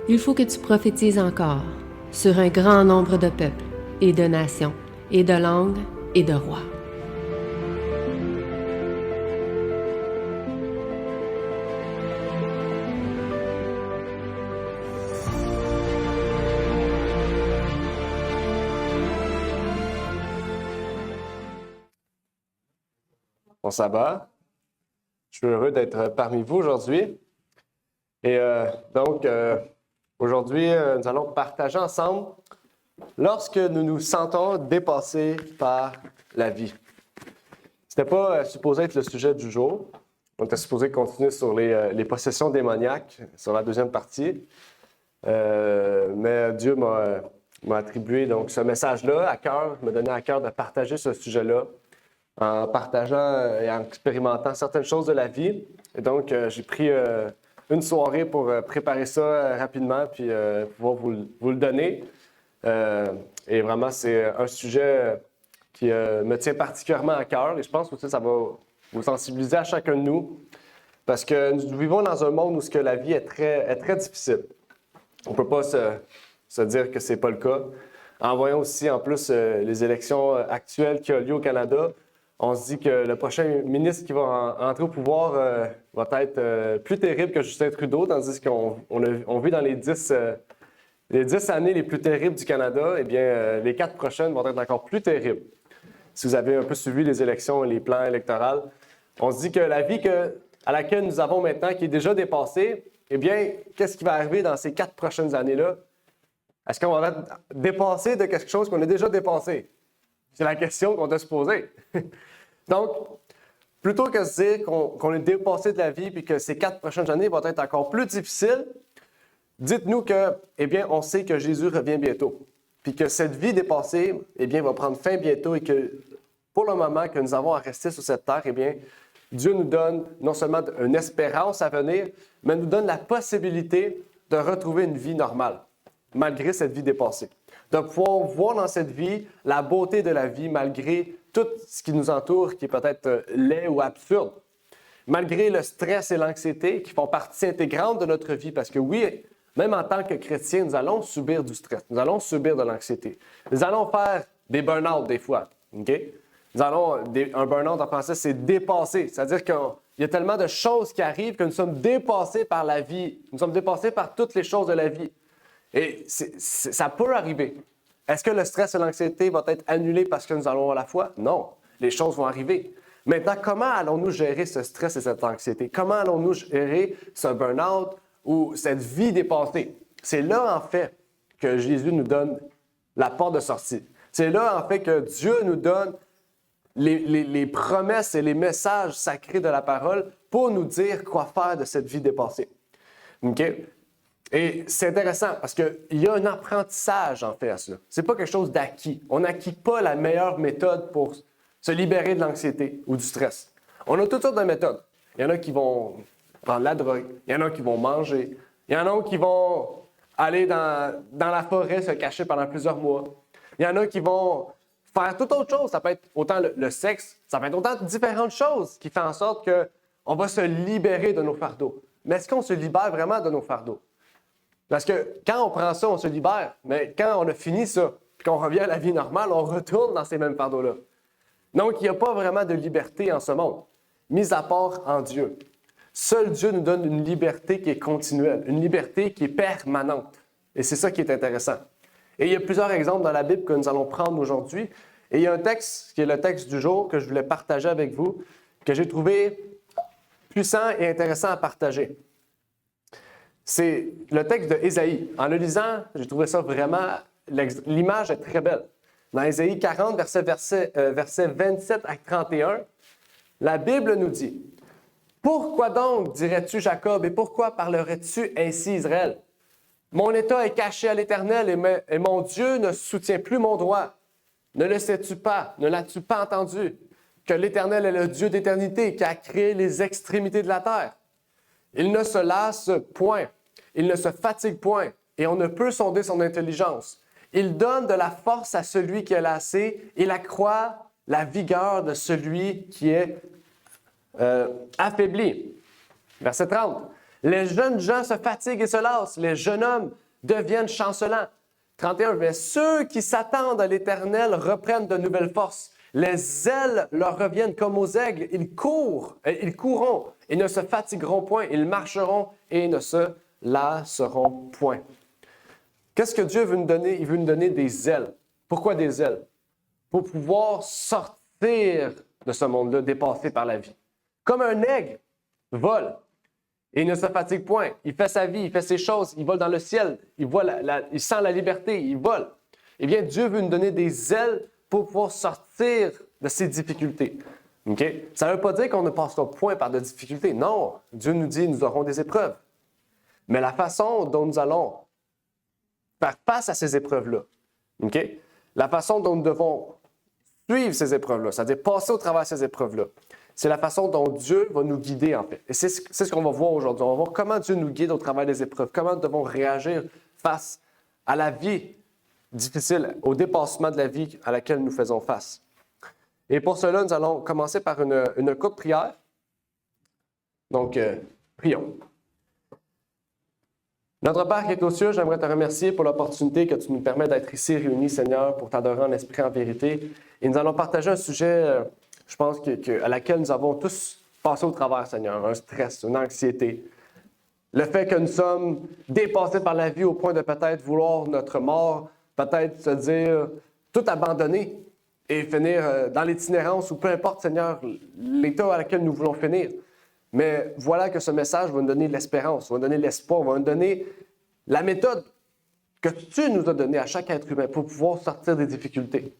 Il faut que tu prophétises encore sur un grand nombre de peuples et de nations et de langues et de rois. Bon sabbat. Je suis heureux d'être parmi vous aujourd'hui. Et aujourd'hui, nous allons partager ensemble lorsque nous nous sentons dépassés par la vie. Ce n'était pas supposé être le sujet du jour. On était supposé continuer sur les possessions démoniaques, sur la deuxième partie. Mais Dieu m'a attribué donc ce message-là à cœur, m'a donné à cœur de partager ce sujet-là en partageant et en expérimentant certaines choses de la vie. Et donc, j'ai pris une soirée pour préparer ça rapidement puis pouvoir vous le donner. Et vraiment, c'est un sujet qui me tient particulièrement à cœur et je pense aussi que ça va vous sensibiliser à chacun de nous parce que nous vivons dans un monde où la vie est très difficile. On ne peut pas se dire que ce n'est pas le cas. En voyant aussi, en plus, les élections actuelles qui ont lieu au Canada, on se dit que le prochain ministre qui va entrer au pouvoir va être plus terrible que Justin Trudeau, tandis qu'on vit dans les 10 années les plus terribles du Canada. Eh bien, les 4 prochaines vont être encore plus terribles. Si vous avez un peu suivi les élections et les plans électoraux, on se dit que la vie à laquelle nous avons maintenant, qui est déjà dépassée, eh bien, qu'est-ce qui va arriver dans ces 4 prochaines années-là? Est-ce qu'on va être dépassé de quelque chose qu'on a déjà dépassé? C'est la question qu'on doit se poser. Donc, plutôt que de se dire qu'on est dépassé de la vie et que ces 4 prochaines années vont être encore plus difficiles, dites-nous que, eh bien, on sait que Jésus revient bientôt. Puis que cette vie dépassée, eh bien, va prendre fin bientôt et que pour le moment que nous avons à rester sur cette terre, eh bien, Dieu nous donne non seulement une espérance à venir, mais nous donne la possibilité de retrouver une vie normale, malgré cette vie dépassée. De pouvoir voir dans cette vie la beauté de la vie malgré tout ce qui nous entoure qui est peut-être laid ou absurde. Malgré le stress et l'anxiété qui font partie intégrante de notre vie. Parce que oui, même en tant que chrétiens, nous allons subir du stress, nous allons subir de l'anxiété. Nous allons faire des burn-out des fois. Okay? Un burn-out en français, c'est dépasser. C'est-à-dire qu'il y a tellement de choses qui arrivent que nous sommes dépassés par la vie. Nous sommes dépassés par toutes les choses de la vie. Et ça peut arriver. Est-ce que le stress et l'anxiété vont être annulés parce que nous allons avoir la foi? Non. Les choses vont arriver. Maintenant, comment allons-nous gérer ce stress et cette anxiété? Comment allons-nous gérer ce burn-out ou cette vie dépassée? C'est là, en fait, que Jésus nous donne la porte de sortie. C'est là, en fait, que Dieu nous donne les promesses et les messages sacrés de la parole pour nous dire quoi faire de cette vie dépassée. OK? Et c'est intéressant parce qu'il y a un apprentissage en fait à cela. Ce n'est pas quelque chose d'acquis. On n'acquiert pas la meilleure méthode pour se libérer de l'anxiété ou du stress. On a toutes sortes de méthodes. Il y en a qui vont prendre la drogue, il y en a qui vont manger, il y en a qui vont aller dans la forêt se cacher pendant plusieurs mois. Il y en a qui vont faire toute autre chose. Ça peut être autant le sexe, ça peut être autant de différentes choses qui font en sorte qu'on va se libérer de nos fardeaux. Mais est-ce qu'on se libère vraiment de nos fardeaux? Parce que quand on prend ça, on se libère. Mais quand on a fini ça, puis qu'on revient à la vie normale, on retourne dans ces mêmes fardeaux-là. Donc, il n'y a pas vraiment de liberté en ce monde, mis à part en Dieu. Seul Dieu nous donne une liberté qui est continuelle, une liberté qui est permanente. Et c'est ça qui est intéressant. Et il y a plusieurs exemples dans la Bible que nous allons prendre aujourd'hui. Et il y a un texte qui est le texte du jour que je voulais partager avec vous, que j'ai trouvé puissant et intéressant à partager. C'est le texte de Ésaïe. En le lisant, j'ai trouvé ça vraiment... L'image est très belle. Dans Ésaïe 40, versets 27 à 31, la Bible nous dit « Pourquoi donc dirais-tu Jacob et pourquoi parlerais-tu ainsi Israël? Mon état est caché à l'Éternel et mon Dieu ne soutient plus mon droit. Ne le sais-tu pas, ne l'as-tu pas entendu, que l'Éternel est le Dieu d'éternité qui a créé les extrémités de la terre? Il ne se lasse point. Il ne se fatigue point, et on ne peut sonder son intelligence. Il donne de la force à celui qui est lassé, il accroît la vigueur de celui qui est affaibli. Verset 30. Les jeunes gens se fatiguent et se lassent. Les jeunes hommes deviennent chancelants. 31, mais ceux qui s'attendent à l'Éternel reprennent de nouvelles forces. Les ailes leur reviennent comme aux aigles. Ils courront et ne se fatigueront point. Ils marcheront et ne se lasseront point. Qu'est-ce que Dieu veut nous donner? Il veut nous donner des ailes. Pourquoi des ailes? Pour pouvoir sortir de ce monde-là, dépassé par la vie. Comme un aigle vole et il ne se fatigue point. Il fait sa vie, il fait ses choses, il vole dans le ciel, il sent la liberté, il vole. Eh bien, Dieu veut nous donner des ailes pour pouvoir sortir de ces difficultés. Okay? Ça ne veut pas dire qu'on ne passera point par de difficultés. Non, Dieu nous dit nous aurons des épreuves. Mais la façon dont nous allons faire face à ces épreuves-là, okay? La façon dont nous devons suivre ces épreuves-là, c'est-à-dire passer au travers de ces épreuves-là, c'est la façon dont Dieu va nous guider, en fait. Et c'est ce qu'on va voir aujourd'hui. On va voir comment Dieu nous guide au travers des épreuves, comment nous devons réagir face à la vie difficile, au dépassement de la vie à laquelle nous faisons face. Et pour cela, nous allons commencer par une courte prière. Donc, prions. Notre Père qui est aux cieux, j'aimerais te remercier pour l'opportunité que tu nous permets d'être ici réunis, Seigneur, pour t'adorer en esprit, en vérité. Et nous allons partager un sujet, je pense, à laquelle nous avons tous passé au travers, Seigneur, un stress, une anxiété. Le fait que nous sommes dépassés par la vie au point de peut-être vouloir notre mort, peut-être se dire tout abandonner et finir dans l'itinérance ou peu importe, Seigneur, l'état à laquelle nous voulons finir. Mais voilà que ce message va nous donner l'espérance, va nous donner l'espoir, va nous donner la méthode que tu nous as donnée à chaque être humain pour pouvoir sortir des difficultés.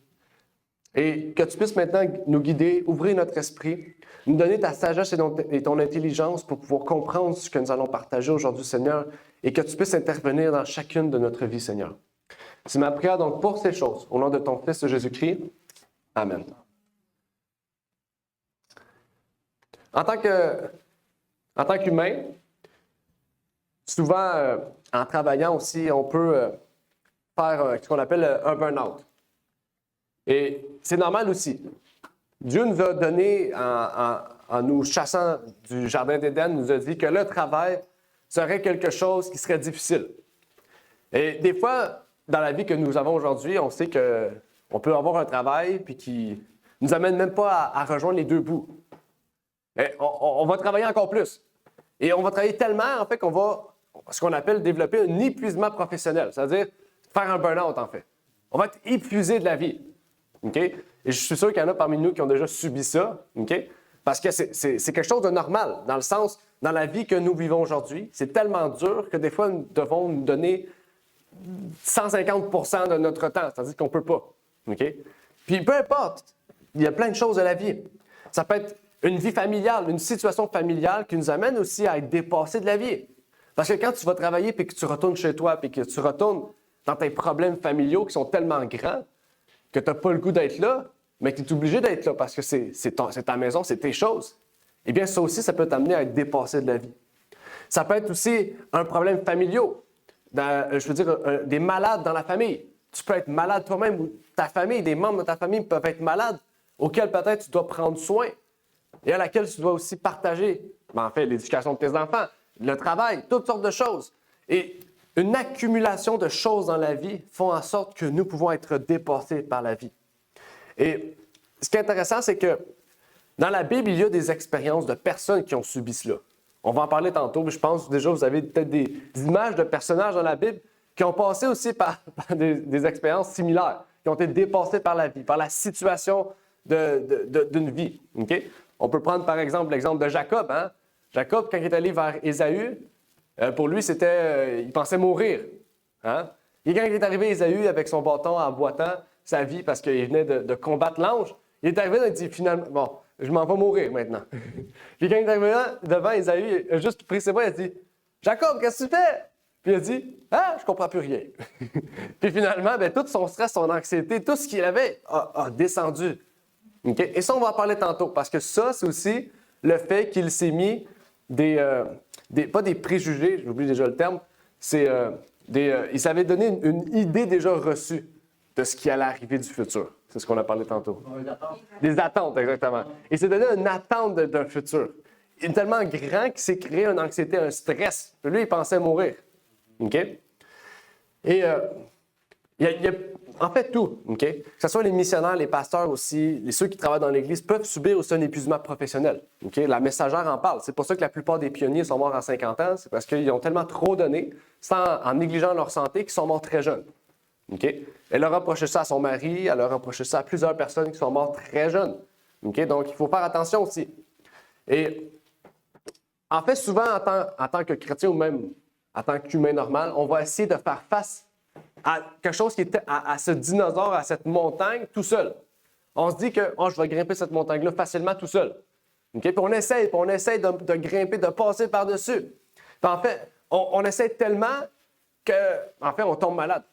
Et que tu puisses maintenant nous guider, ouvrir notre esprit, nous donner ta sagesse et ton intelligence pour pouvoir comprendre ce que nous allons partager aujourd'hui, Seigneur, et que tu puisses intervenir dans chacune de notre vie, Seigneur. C'est ma prière donc pour ces choses, au nom de ton Fils Jésus-Christ. Amen. En tant qu'humain, souvent, en travaillant aussi, on peut faire ce qu'on appelle un burn-out. Et c'est normal aussi. Dieu nous a donné, en nous chassant du Jardin d'Éden, nous a dit que le travail serait quelque chose qui serait difficile. Et des fois, dans la vie que nous avons aujourd'hui, on sait qu'on peut avoir un travail puis qui ne nous amène même pas à rejoindre les deux bouts. Et on va travailler encore plus. Et on va travailler tellement, en fait, qu'on va, ce qu'on appelle développer un épuisement professionnel, c'est-à-dire faire un burn-out, en fait. On va être épuisé de la vie. Okay? Et je suis sûr qu'il y en a parmi nous qui ont déjà subi ça, okay? Parce que c'est quelque chose de normal, dans le sens, dans la vie que nous vivons aujourd'hui, c'est tellement dur que des fois, nous devons nous donner 150% de notre temps, c'est-à-dire qu'on ne peut pas. Okay? Puis peu importe, il y a plein de choses de la vie. Ça peut être une vie familiale, une situation familiale qui nous amène aussi à être dépassés de la vie. Parce que quand tu vas travailler puis que tu retournes chez toi puis que tu retournes dans tes problèmes familiaux qui sont tellement grands que tu n'as pas le goût d'être là, mais que tu es obligé d'être là parce que c'est ta maison, c'est tes choses, eh bien ça aussi, ça peut t'amener à être dépassé de la vie. Ça peut être aussi un problème familial. Des malades dans la famille. Tu peux être malade toi-même ou ta famille, des membres de ta famille peuvent être malades auxquels peut-être tu dois prendre soin et à laquelle tu dois aussi partager, l'éducation de tes enfants, le travail, toutes sortes de choses. Et une accumulation de choses dans la vie font en sorte que nous pouvons être dépassés par la vie. Et ce qui est intéressant, c'est que dans la Bible, il y a des expériences de personnes qui ont subi cela. On va en parler tantôt, mais je pense déjà vous avez peut-être des images de personnages dans la Bible qui ont passé aussi par des expériences similaires, qui ont été dépassés par la vie, par la situation d'une vie. Okay? On peut prendre par exemple l'exemple de Jacob. Hein? Jacob, quand il est allé vers Ésaü, pour lui, il pensait mourir. Hein? Et quand il est arrivé à Ésaü avec son bâton en boitant sa vie parce qu'il venait de combattre l'ange, il est arrivé et il a dit finalement, bon, je m'en vais mourir maintenant. Puis quand il est arrivé devant Ésaü, il a juste pris ses bras et il a dit Jacob, qu'est-ce que tu fais? Puis il a dit je comprends plus rien. Puis finalement, tout son stress, son anxiété, tout ce qu'il avait a descendu. Okay? Et ça, on va en parler tantôt parce que ça, c'est aussi le fait qu'il s'est mis pas des préjugés, j'oublie déjà le terme, il s'avait donné une idée déjà reçue de ce qui allait arriver du futur. C'est ce qu'on a parlé tantôt. Des attentes, exactement. Il s'est donné une attente d'un futur. est tellement grand qu'il s'est créé une anxiété, un stress. Puis lui, il pensait mourir. OK? Et il y a en fait tout. OK? Que ce soit les missionnaires, les pasteurs aussi, ceux qui travaillent dans l'Église peuvent subir aussi un épuisement professionnel. OK? La messagère en parle. C'est pour ça que la plupart des pionniers sont morts à 50 ans. C'est parce qu'ils ont tellement trop donné, en négligeant leur santé, qu'ils sont morts très jeunes. OK? Elle a reproché ça à son mari, elle a reproché ça à plusieurs personnes qui sont mortes très jeunes. OK? Donc, il faut faire attention aussi. Et en fait, souvent, en tant que chrétien ou même en tant qu'humain normal, on va essayer de faire face à quelque chose qui est à ce dinosaure, à cette montagne, tout seul. On se dit que je vais grimper cette montagne-là facilement tout seul. Okay? Puis on essaye de grimper, de passer par-dessus. Puis en fait, on essaie tellement qu'en fait, on tombe malade.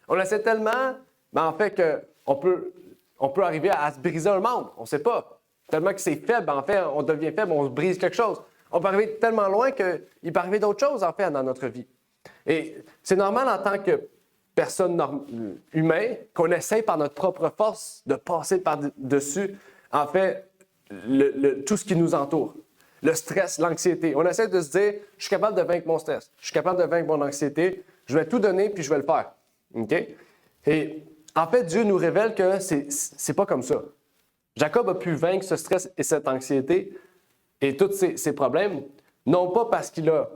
On essaie tellement, en fait, qu'on peut arriver à se briser un membre. On ne sait pas. Tellement que c'est faible, en fait, on devient faible, on se brise quelque chose. On peut arriver tellement loin qu'il peut arriver d'autres choses, en fait, dans notre vie. Et c'est normal en tant que personne humaine qu'on essaye par notre propre force de passer par-dessus, en fait, tout ce qui nous entoure. Le stress, l'anxiété. On essaie de se dire, je suis capable de vaincre mon stress, je suis capable de vaincre mon anxiété, je vais tout donner puis je vais le faire. OK? Et en fait, Dieu nous révèle que c'est pas comme ça. Jacob a pu vaincre ce stress et cette anxiété et tous ces problèmes, non pas parce qu'il a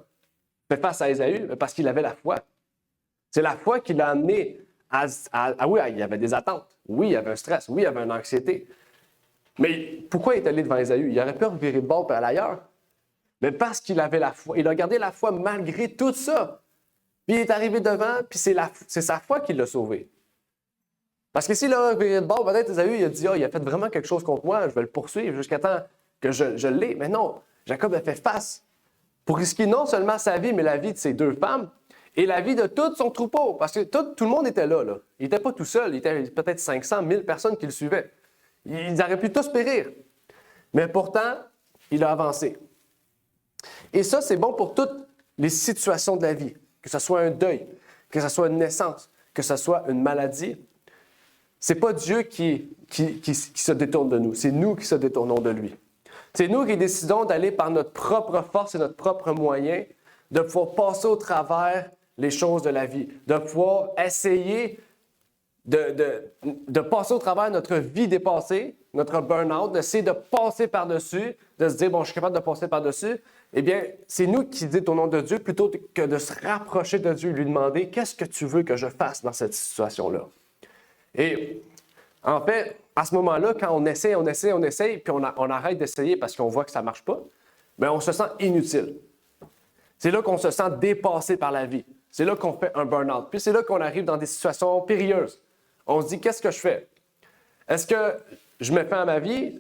fait face à Ésaü, mais parce qu'il avait la foi. C'est la foi qui l'a amené oui, il y avait des attentes. Oui, il y avait un stress. Oui, il y avait une anxiété. Mais pourquoi il est allé devant Ésaü? Il aurait pu revirer de bord et aller ailleurs. Mais parce qu'il avait la foi. Il a gardé la foi malgré tout ça. Puis il est arrivé devant, puis c'est sa foi qui l'a sauvé. Parce que s'il a reviré de bord, peut-être Ésaü, il a dit, il a fait vraiment quelque chose contre moi, je vais le poursuivre jusqu'à temps que je l'ai. Mais non, Jacob a fait face pour risquer non seulement sa vie, mais la vie de ses 2 femmes et la vie de tout son troupeau. Parce que tout le monde était là. Il n'était pas tout seul. Il était peut-être 500, 1000 personnes qui le suivaient. Ils auraient pu tous périr. Mais pourtant, il a avancé. Et ça, c'est bon pour toutes les situations de la vie. Que ce soit un deuil, que ce soit une naissance, que ce soit une maladie. C'est pas Dieu qui se détourne de nous. C'est nous qui se détournons de lui. C'est nous qui décidons d'aller par notre propre force et notre propre moyen, de pouvoir passer au travers les choses de la vie, de pouvoir essayer de passer au travers notre vie dépassée, notre burn-out, d'essayer de passer par-dessus, de se dire, je suis capable de passer par-dessus. Eh bien, c'est nous qui détournons de Dieu plutôt que de se rapprocher de Dieu et lui demander, qu'est-ce que tu veux que je fasse dans cette situation-là? Et en fait, à ce moment-là, quand on essaie, puis on arrête d'essayer parce qu'on voit que ça ne marche pas, bien, on se sent inutile. C'est là qu'on se sent dépassé par la vie. C'est là qu'on fait un burn-out. Puis c'est là qu'on arrive dans des situations périlleuses. On se dit, qu'est-ce que je fais? Est-ce que je mets fin à ma vie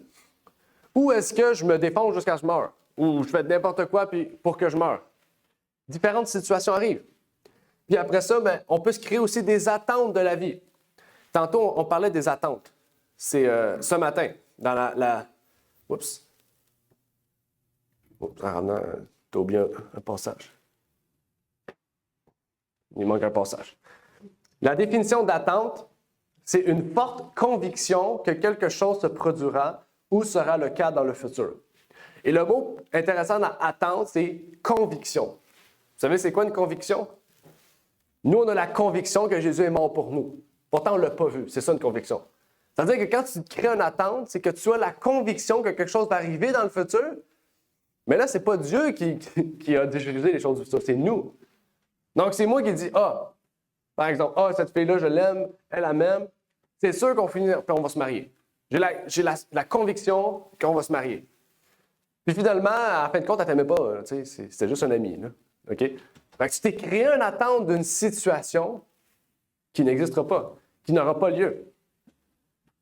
ou est-ce que je me défonce jusqu'à ce que je meure? Ou je fais n'importe quoi pour que je meure? Différentes situations arrivent. Puis après ça, bien, on peut se créer aussi des attentes de la vie. Tantôt, on parlait des attentes. C'est ce matin, dans la... Oups. En ramenant, t'as oublié un passage. Il manque un passage. La définition d'attente, c'est une forte conviction que quelque chose se produira ou sera le cas dans le futur. Et le mot intéressant dans attente, c'est conviction. Vous savez, c'est quoi une conviction? Nous, on a la conviction que Jésus est mort pour nous. Pourtant, on ne l'a pas vu. C'est ça une conviction. C'est-à-dire que quand tu crées une attente, c'est que tu as la conviction que quelque chose va arriver dans le futur. Mais là, ce n'est pas Dieu qui a dirigé les choses du futur, c'est nous. Donc, c'est moi qui dis, par exemple, cette fille-là, je l'aime, elle m'aime. C'est sûr qu'on finit, puis on va se marier. J'ai la conviction qu'on va se marier. Puis finalement, à la fin de compte, elle ne t'aimait pas. C'était juste un ami. Là. OK? Fait que tu t'es créé une attente d'une situation qui n'existera pas, qui n'aura pas lieu.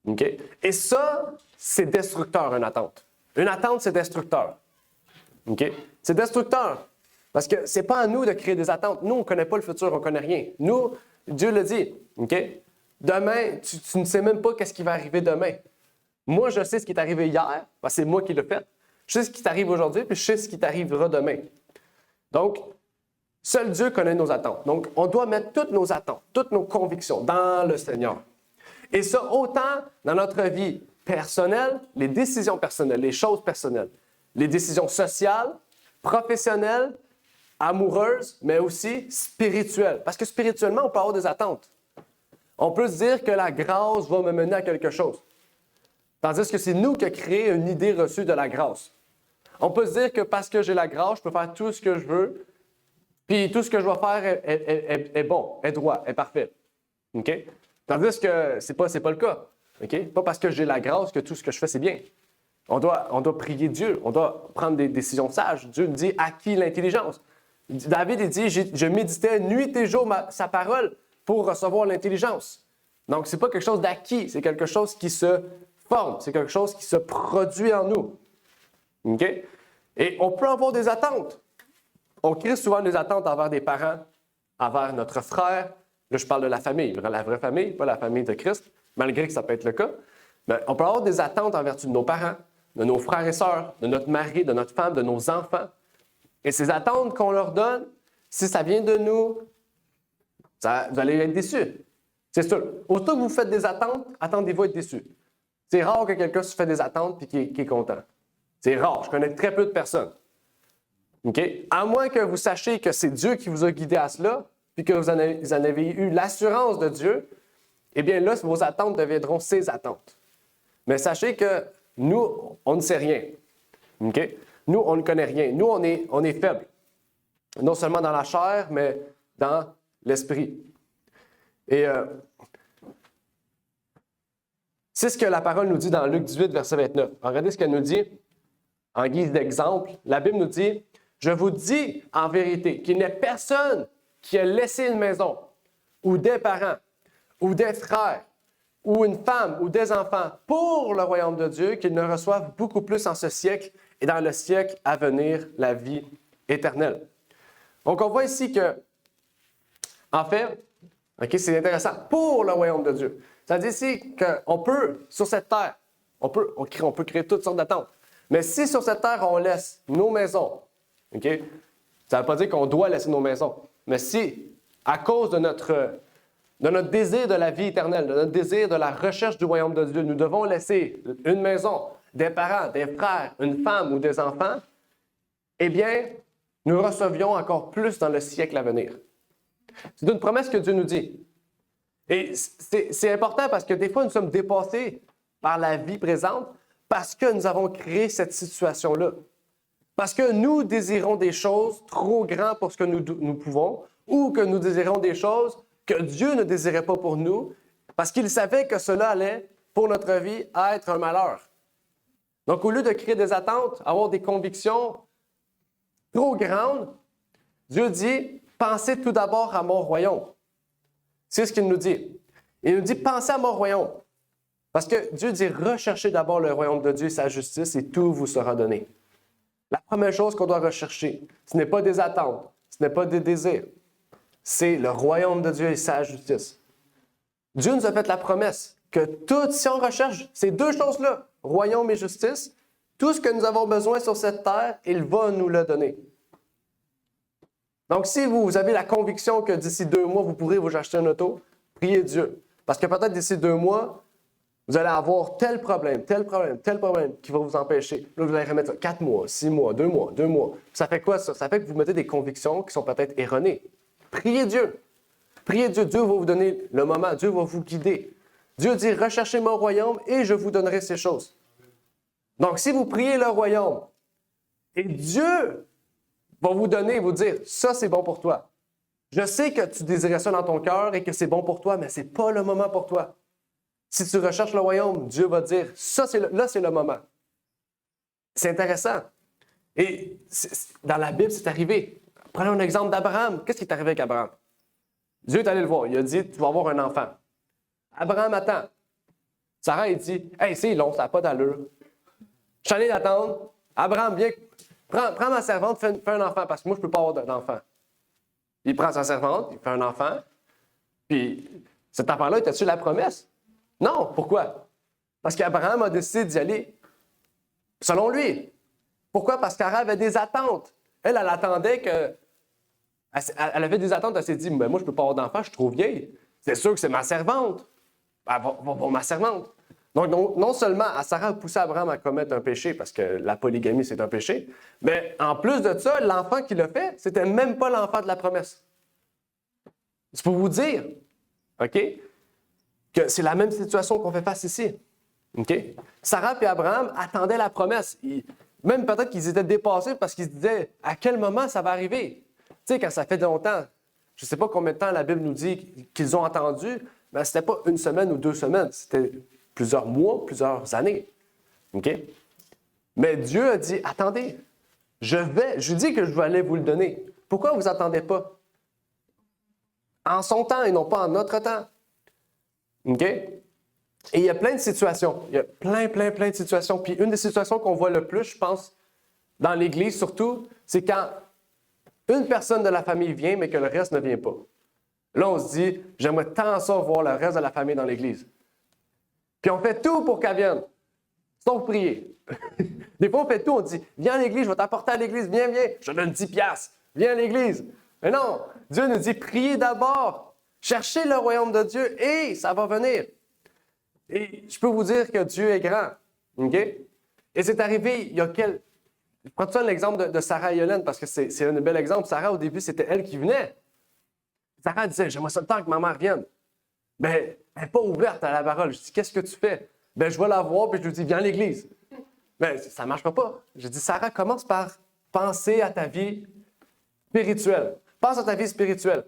OK? Et ça, c'est destructeur, une attente. Une attente, c'est destructeur. OK? C'est destructeur. Parce que ce n'est pas à nous de créer des attentes. Nous, on ne connaît pas le futur, on ne connaît rien. Nous, Dieu le dit. OK? Demain, tu ne sais même pas qu'est-ce qui va arriver demain. Moi, je sais ce qui est arrivé hier, parce que c'est moi qui l'ai fait. Je sais ce qui t'arrive aujourd'hui, puis je sais ce qui t'arrivera demain. Donc, seul Dieu connaît nos attentes. Donc, on doit mettre toutes nos attentes, toutes nos convictions dans le Seigneur. Et ça, autant dans notre vie personnelle, les décisions personnelles, les choses personnelles, les décisions sociales, professionnelles, amoureuses, mais aussi spirituelles. Parce que spirituellement, on peut avoir des attentes. On peut se dire que la grâce va me mener à quelque chose. Tandis que c'est nous qui avons créé une idée reçue de la grâce. On peut se dire que parce que j'ai la grâce, je peux faire tout ce que je veux, puis tout ce que je vais faire est bon, est droit, est parfait. OK? Tandis que c'est pas le cas. OK? Pas parce que j'ai la grâce que tout ce que je fais, c'est bien. On doit prier Dieu, on doit prendre des décisions sages. Dieu nous dit « acquis l'intelligence ». David il dit « je méditais nuit et jour sa parole pour recevoir l'intelligence ». Donc, ce n'est pas quelque chose d'acquis, c'est quelque chose qui se forme, c'est quelque chose qui se produit en nous. OK? Et on peut avoir des attentes. On crée souvent des attentes envers des parents, envers notre frère. Là, je parle de la famille, la vraie famille, pas la famille de Christ, malgré que ça peut être le cas. Mais on peut avoir des attentes en vertu de nos parents, de nos frères et sœurs, de notre mari, de notre femme, de nos enfants. Et ces attentes qu'on leur donne, si ça vient de nous, vous allez être déçus. C'est sûr. Aussitôt que vous faites des attentes, attendez-vous à être déçus. C'est rare que quelqu'un se fait des attentes et qui est content. C'est rare. Je connais très peu de personnes. OK? À moins que vous sachiez que c'est Dieu qui vous a guidé à cela, puis que vous en avez eu l'assurance de Dieu, eh bien là, vos attentes deviendront ses attentes. Mais sachez que nous, on ne sait rien. OK? Nous, on ne connaît rien. Nous, on est faibles. Non seulement dans la chair, mais dans l'esprit. Et c'est ce que la parole nous dit dans Luc 18, verset 29. Regardez ce qu'elle nous dit en guise d'exemple. La Bible nous dit « Je vous dis en vérité qu'il n'y a personne qui a laissé une maison, ou des parents, ou des frères, ou une femme, ou des enfants pour le royaume de Dieu, qu'ils ne reçoivent beaucoup plus en ce siècle et dans le siècle à venir la vie éternelle. » Donc, on voit ici que, en fait, OK, c'est intéressant, pour le royaume de Dieu. Ça dit ici qu'on peut, sur cette terre, on peut créer toutes sortes d'attentes. Mais si sur cette terre, on laisse nos maisons, OK, ça ne veut pas dire qu'on doit laisser nos maisons, mais si, à cause de notre désir de la vie éternelle, de notre désir de la recherche du royaume de Dieu, nous devons laisser une maison, des parents, des frères, une femme ou des enfants, eh bien, nous recevions encore plus dans le siècle à venir. C'est une promesse que Dieu nous dit. Et c'est important parce que des fois, nous sommes dépassés par la vie présente parce que nous avons créé cette situation-là. Parce que nous désirons des choses trop grandes pour ce que nous pouvons ou que nous désirons des choses que Dieu ne désirait pas pour nous parce qu'il savait que cela allait, pour notre vie, être un malheur. Donc, au lieu de créer des attentes, avoir des convictions trop grandes, Dieu dit « Pensez tout d'abord à mon royaume ». C'est ce qu'il nous dit. Il nous dit « Pensez à mon royaume ». Parce que Dieu dit « Recherchez d'abord le royaume de Dieu et sa justice et tout vous sera donné ». La première chose qu'on doit rechercher, ce n'est pas des attentes, ce n'est pas des désirs, c'est le royaume de Dieu et sa justice. Dieu nous a fait la promesse que tout, si on recherche ces deux choses-là, royaume et justice, tout ce que nous avons besoin sur cette terre, il va nous le donner. Donc, si vous avez la conviction que d'ici 2 mois, vous pourrez vous acheter une auto, priez Dieu. Parce que peut-être d'ici 2 mois, vous allez avoir tel problème qui va vous empêcher. Là, vous allez remettre ça 4 mois, 6 mois, 2 mois, 2 mois. Ça fait quoi ça? Ça fait que vous mettez des convictions qui sont peut-être erronées. Priez Dieu. Priez Dieu. Dieu va vous donner le moment. Dieu va vous guider. Dieu dit, recherchez mon royaume et je vous donnerai ces choses. Donc, si vous priez le royaume et Dieu va vous donner, vous dire, ça c'est bon pour toi. Je sais que tu désirais ça dans ton cœur et que c'est bon pour toi, mais ce n'est pas le moment pour toi. Si tu recherches le royaume, Dieu va dire, ça c'est le moment. C'est intéressant. Et dans la Bible, c'est arrivé. Prenons un exemple d'Abraham. Qu'est-ce qui est arrivé avec Abraham? Dieu est allé le voir. Il a dit, tu vas avoir un enfant. Abraham attend. Sarah, il dit, hey, c'est long, ça n'a pas d'allure. Je suis allé l'attendre. Abraham, viens, prends ma servante, fais un enfant, parce que moi, je ne peux pas avoir d'enfant. Il prend sa servante, il fait un enfant. Puis, cet enfant-là, était-tu la promesse? Non. Pourquoi? Parce qu'Abraham a décidé d'y aller selon lui. Pourquoi? Parce qu'Ara avait des attentes. Elle attendait que... Elle avait des attentes, elle s'est dit, mais moi, je ne peux pas avoir d'enfant, je suis trop vieille. C'est sûr que c'est ma servante. Ma servante. Donc, non seulement Sarah a poussé Abraham à commettre un péché, parce que la polygamie, c'est un péché, mais en plus de ça, l'enfant qu'il a fait, c'était même pas l'enfant de la promesse. C'est pour vous dire, OK, que c'est la même situation qu'on fait face ici. OK? Sarah et Abraham attendaient la promesse. Même peut-être qu'ils étaient dépassés parce qu'ils se disaient à quel moment ça va arriver. Tu sais, quand ça fait longtemps, je ne sais pas combien de temps la Bible nous dit qu'ils ont attendu, mais ce n'était pas une semaine ou 2 semaines, c'était plusieurs mois, plusieurs années. OK? Mais Dieu a dit, attendez, je dis que je vais aller vous le donner. Pourquoi vous n'attendez pas? En son temps et non pas en notre temps. OK? Et il y a plein de situations. Il y a plein de situations. Puis une des situations qu'on voit le plus, je pense, dans l'Église surtout, c'est quand une personne de la famille vient, mais que le reste ne vient pas. Là, on se dit, j'aimerais tant ça voir le reste de la famille dans l'Église. Puis on fait tout pour qu'elle vienne, sauf prier. Des fois, on fait tout, on dit, viens à l'Église, je vais t'apporter à l'Église, viens, je te donne 10 piastres, viens à l'Église. Mais non, Dieu nous dit, priez d'abord, cherchez le royaume de Dieu et ça va venir. Et je peux vous dire que Dieu est grand, OK? Et c'est arrivé, il y a quelques... Prends ça l'exemple de Sarah et Yolande, parce que c'est un bel exemple. Sarah, au début, c'était elle qui venait. Sarah disait, j'aimerais ça le temps que ma mère vienne. Mais elle n'est pas ouverte à la parole. Je dis, qu'est-ce que tu fais? Ben, je vais la voir, puis je lui dis, viens à l'église. Mais ça ne marchera pas. Je dis, Sarah, commence par penser à ta vie spirituelle. Pense à ta vie spirituelle.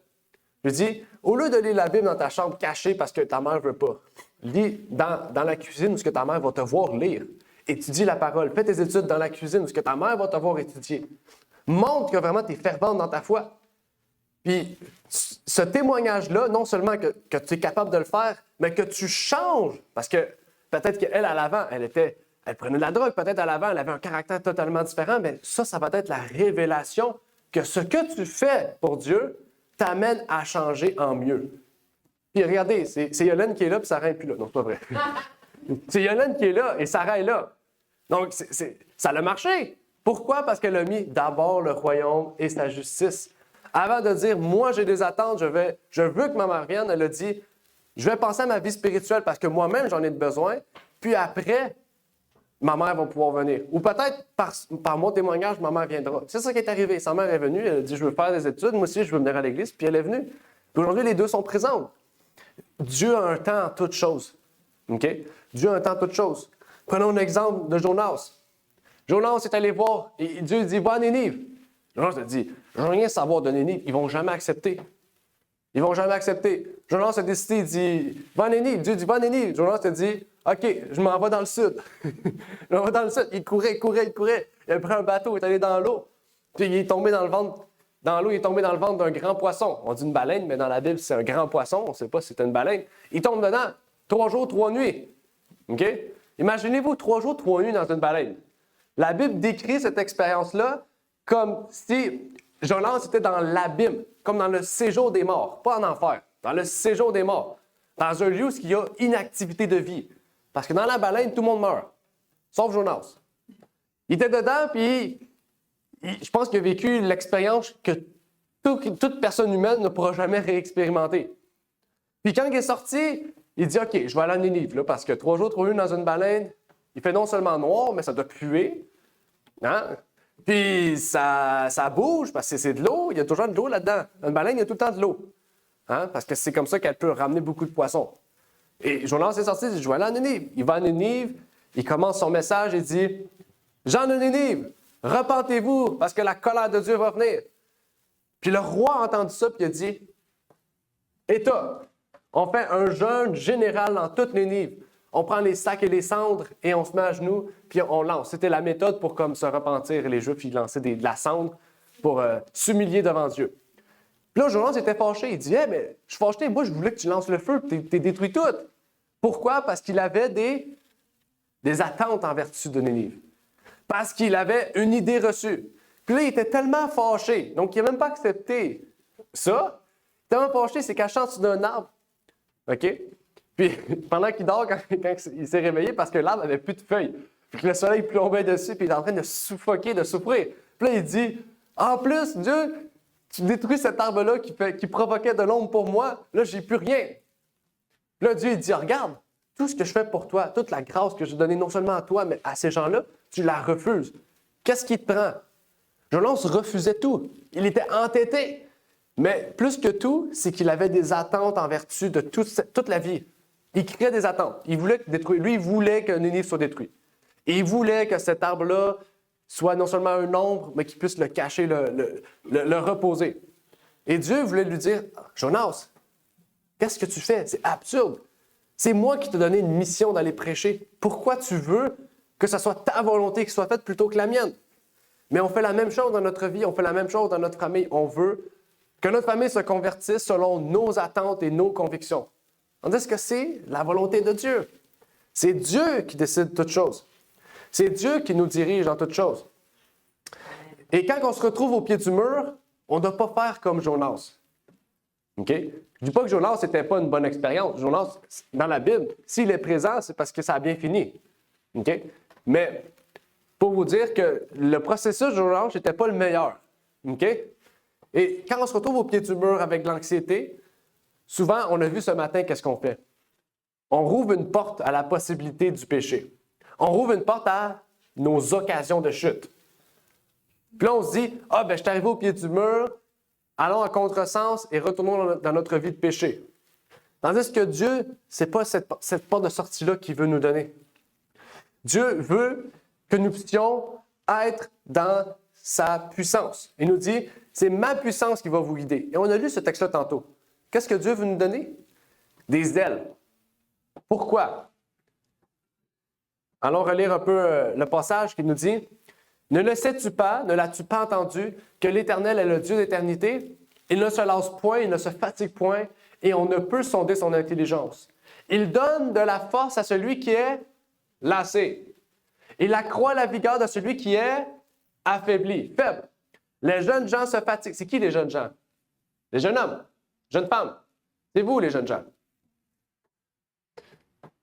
Je dis, au lieu de lire la Bible dans ta chambre cachée parce que ta mère ne veut pas, lis dans la cuisine où ce que ta mère va te voir lire. Étudie la parole. Fais tes études dans la cuisine où ce que ta mère va te voir étudier. Montre que vraiment tu es fervente dans ta foi. Puis, ce témoignage-là, non seulement que tu es capable de le faire, mais que tu changes. Parce que peut-être qu'elle, à l'avant, elle prenait de la drogue. Peut-être à l'avant, elle avait un caractère totalement différent. Mais ça va être la révélation que ce que tu fais pour Dieu t'amène à changer en mieux. Puis regardez, c'est Yolande qui est là, puis Sarah n'est plus là. Non, c'est pas vrai. C'est Yolande qui est là et Sarah est là. Donc, ça a marché. Pourquoi? Parce qu'elle a mis d'abord le royaume et sa justice. Avant de dire, moi, j'ai des attentes, je veux que ma mère vienne, elle a dit, je vais penser à ma vie spirituelle parce que moi-même, j'en ai besoin. Puis après, ma mère va pouvoir venir. Ou peut-être par mon témoignage, ma mère viendra. C'est ça qui est arrivé. Sa mère est venue, elle a dit, je veux faire des études, moi aussi, je veux venir à l'église, puis elle est venue. Puis aujourd'hui, les deux sont présents. Dieu a un temps en toutes choses. OK? Dieu a un temps en toutes choses. Prenons l'exemple de Jonas. Jonas est allé voir, et Dieu dit, va à Nénive. Jonas a dit, je ne veux rien savoir de Nénive, ils ne vont jamais accepter. Ils ne vont jamais accepter. Jonas a décidé, il dit, va à Nénive. Dieu dit, va à Nénive. Jonas a dit, OK, je m'en vais dans le sud. Je m'en vais dans le sud. Il courait. Il a pris un bateau, il est allé dans l'eau. Puis il est tombé dans l'eau, il est tombé dans le ventre d'un grand poisson. On dit une baleine, mais dans la Bible, c'est un grand poisson. On ne sait pas si c'est une baleine. Il tombe dedans. 3 jours, 3 nuits. OK? Imaginez-vous 3 jours, 3 nuits dans une baleine. La Bible décrit cette expérience-là comme si Jonas était dans l'abîme, comme dans le séjour des morts, pas en enfer, dans le séjour des morts, dans un lieu où il y a inactivité de vie. Parce que dans la baleine, tout le monde meurt, sauf Jonas. Il était dedans, puis je pense qu'il a vécu l'expérience que toute personne humaine ne pourra jamais réexpérimenter. Puis quand il est sorti, il dit, OK, je vais aller à Nénive, là, parce que 3 jours, 3 nuits dans une baleine, il fait non seulement noir, mais ça doit puer. Hein? Puis ça bouge, parce que c'est de l'eau, il y a toujours de l'eau là-dedans. Dans une baleine, il y a tout le temps de l'eau. Hein? Parce que c'est comme ça qu'elle peut ramener beaucoup de poissons. Et Jonas est sorti, il dit, je vais aller à Nénive. Il va à Nénive, il commence son message et dit, gens de Nénive, repentez-vous, parce que la colère de Dieu va venir. Puis le roi a entendu ça, puis il a dit, État, on fait un jeûne général dans toute Nénive. On prend les sacs et les cendres et on se met à genoux, puis on lance. C'était la méthode pour comme se repentir. Les Juifs, ils lançaient de la cendre pour s'humilier devant Dieu. Puis là, Jonas était fâché. Il dit, mais je suis fâché, moi, je voulais que tu lances le feu, puis t'es détruit tout. Pourquoi? Parce qu'il avait des attentes en vertu de Nénive. Parce qu'il avait une idée reçue. Puis là, il était tellement fâché, donc il n'a même pas accepté ça. Tellement fâché, c'est caché en dessous d'un arbre. OK? Puis pendant qu'il dort, quand il s'est réveillé, parce que l'arbre n'avait plus de feuilles, puis que le soleil plombait dessus, puis il est en train de suffoquer, de souffrir. Puis là, il dit, en plus, Dieu, tu détruis cet arbre-là qui provoquait de l'ombre pour moi, là, j'ai plus rien. Puis là, Dieu, il dit, regarde, tout ce que je fais pour toi, toute la grâce que j'ai donnée non seulement à toi, mais à ces gens-là, tu la refuses. Qu'est-ce qui te prend? Jonas refusait tout. Il était entêté. Mais plus que tout, c'est qu'il avait des attentes en vertu de toute la vie. Il créait des attentes. Il voulait détruire. Lui, il voulait que Ninive soit détruit. Et il voulait que cet arbre-là soit non seulement un ombre, mais qu'il puisse le cacher, le reposer. Et Dieu voulait lui dire, Jonas, qu'est-ce que tu fais? C'est absurde. C'est moi qui t'ai donné une mission d'aller prêcher. Pourquoi tu veux que ce soit ta volonté qui soit faite plutôt que la mienne? Mais on fait la même chose dans notre vie, on fait la même chose dans notre famille. On veut que notre famille se convertisse selon nos attentes et nos convictions. Tandis que c'est la volonté de Dieu. C'est Dieu qui décide toutes choses. C'est Dieu qui nous dirige dans toutes choses. Et quand on se retrouve au pied du mur, on ne doit pas faire comme Jonas. OK? Je ne dis pas que Jonas n'était pas une bonne expérience. Jonas, dans la Bible, s'il est présent, c'est parce que ça a bien fini. OK? Mais pour vous dire que le processus de Jonas n'était pas le meilleur. OK? Et quand on se retrouve au pied du mur avec l'anxiété, souvent, on a vu ce matin, qu'est-ce qu'on fait? On rouvre une porte à la possibilité du péché. On rouvre une porte à nos occasions de chute. Puis là, on se dit, je suis arrivé au pied du mur, allons à contresens et retournons dans notre vie de péché. Tandis que Dieu, ce n'est pas cette porte de sortie-là qu'il veut nous donner. Dieu veut que nous puissions être dans sa puissance. Il nous dit, c'est ma puissance qui va vous guider. Et on a lu ce texte-là tantôt. Qu'est-ce que Dieu veut nous donner? Des ailes. Pourquoi? Allons relire un peu le passage qui nous dit, « Ne le sais-tu pas, ne l'as-tu pas entendu, que l'Éternel est le Dieu d'éternité? Il ne se lasse point, il ne se fatigue point, et on ne peut sonder son intelligence. Il donne de la force à celui qui est lassé. Il accroît la vigueur de celui qui est affaibli, faible. Les jeunes gens se fatiguent. » C'est qui les jeunes gens? Les jeunes hommes, jeunes femmes. C'est vous les jeunes gens.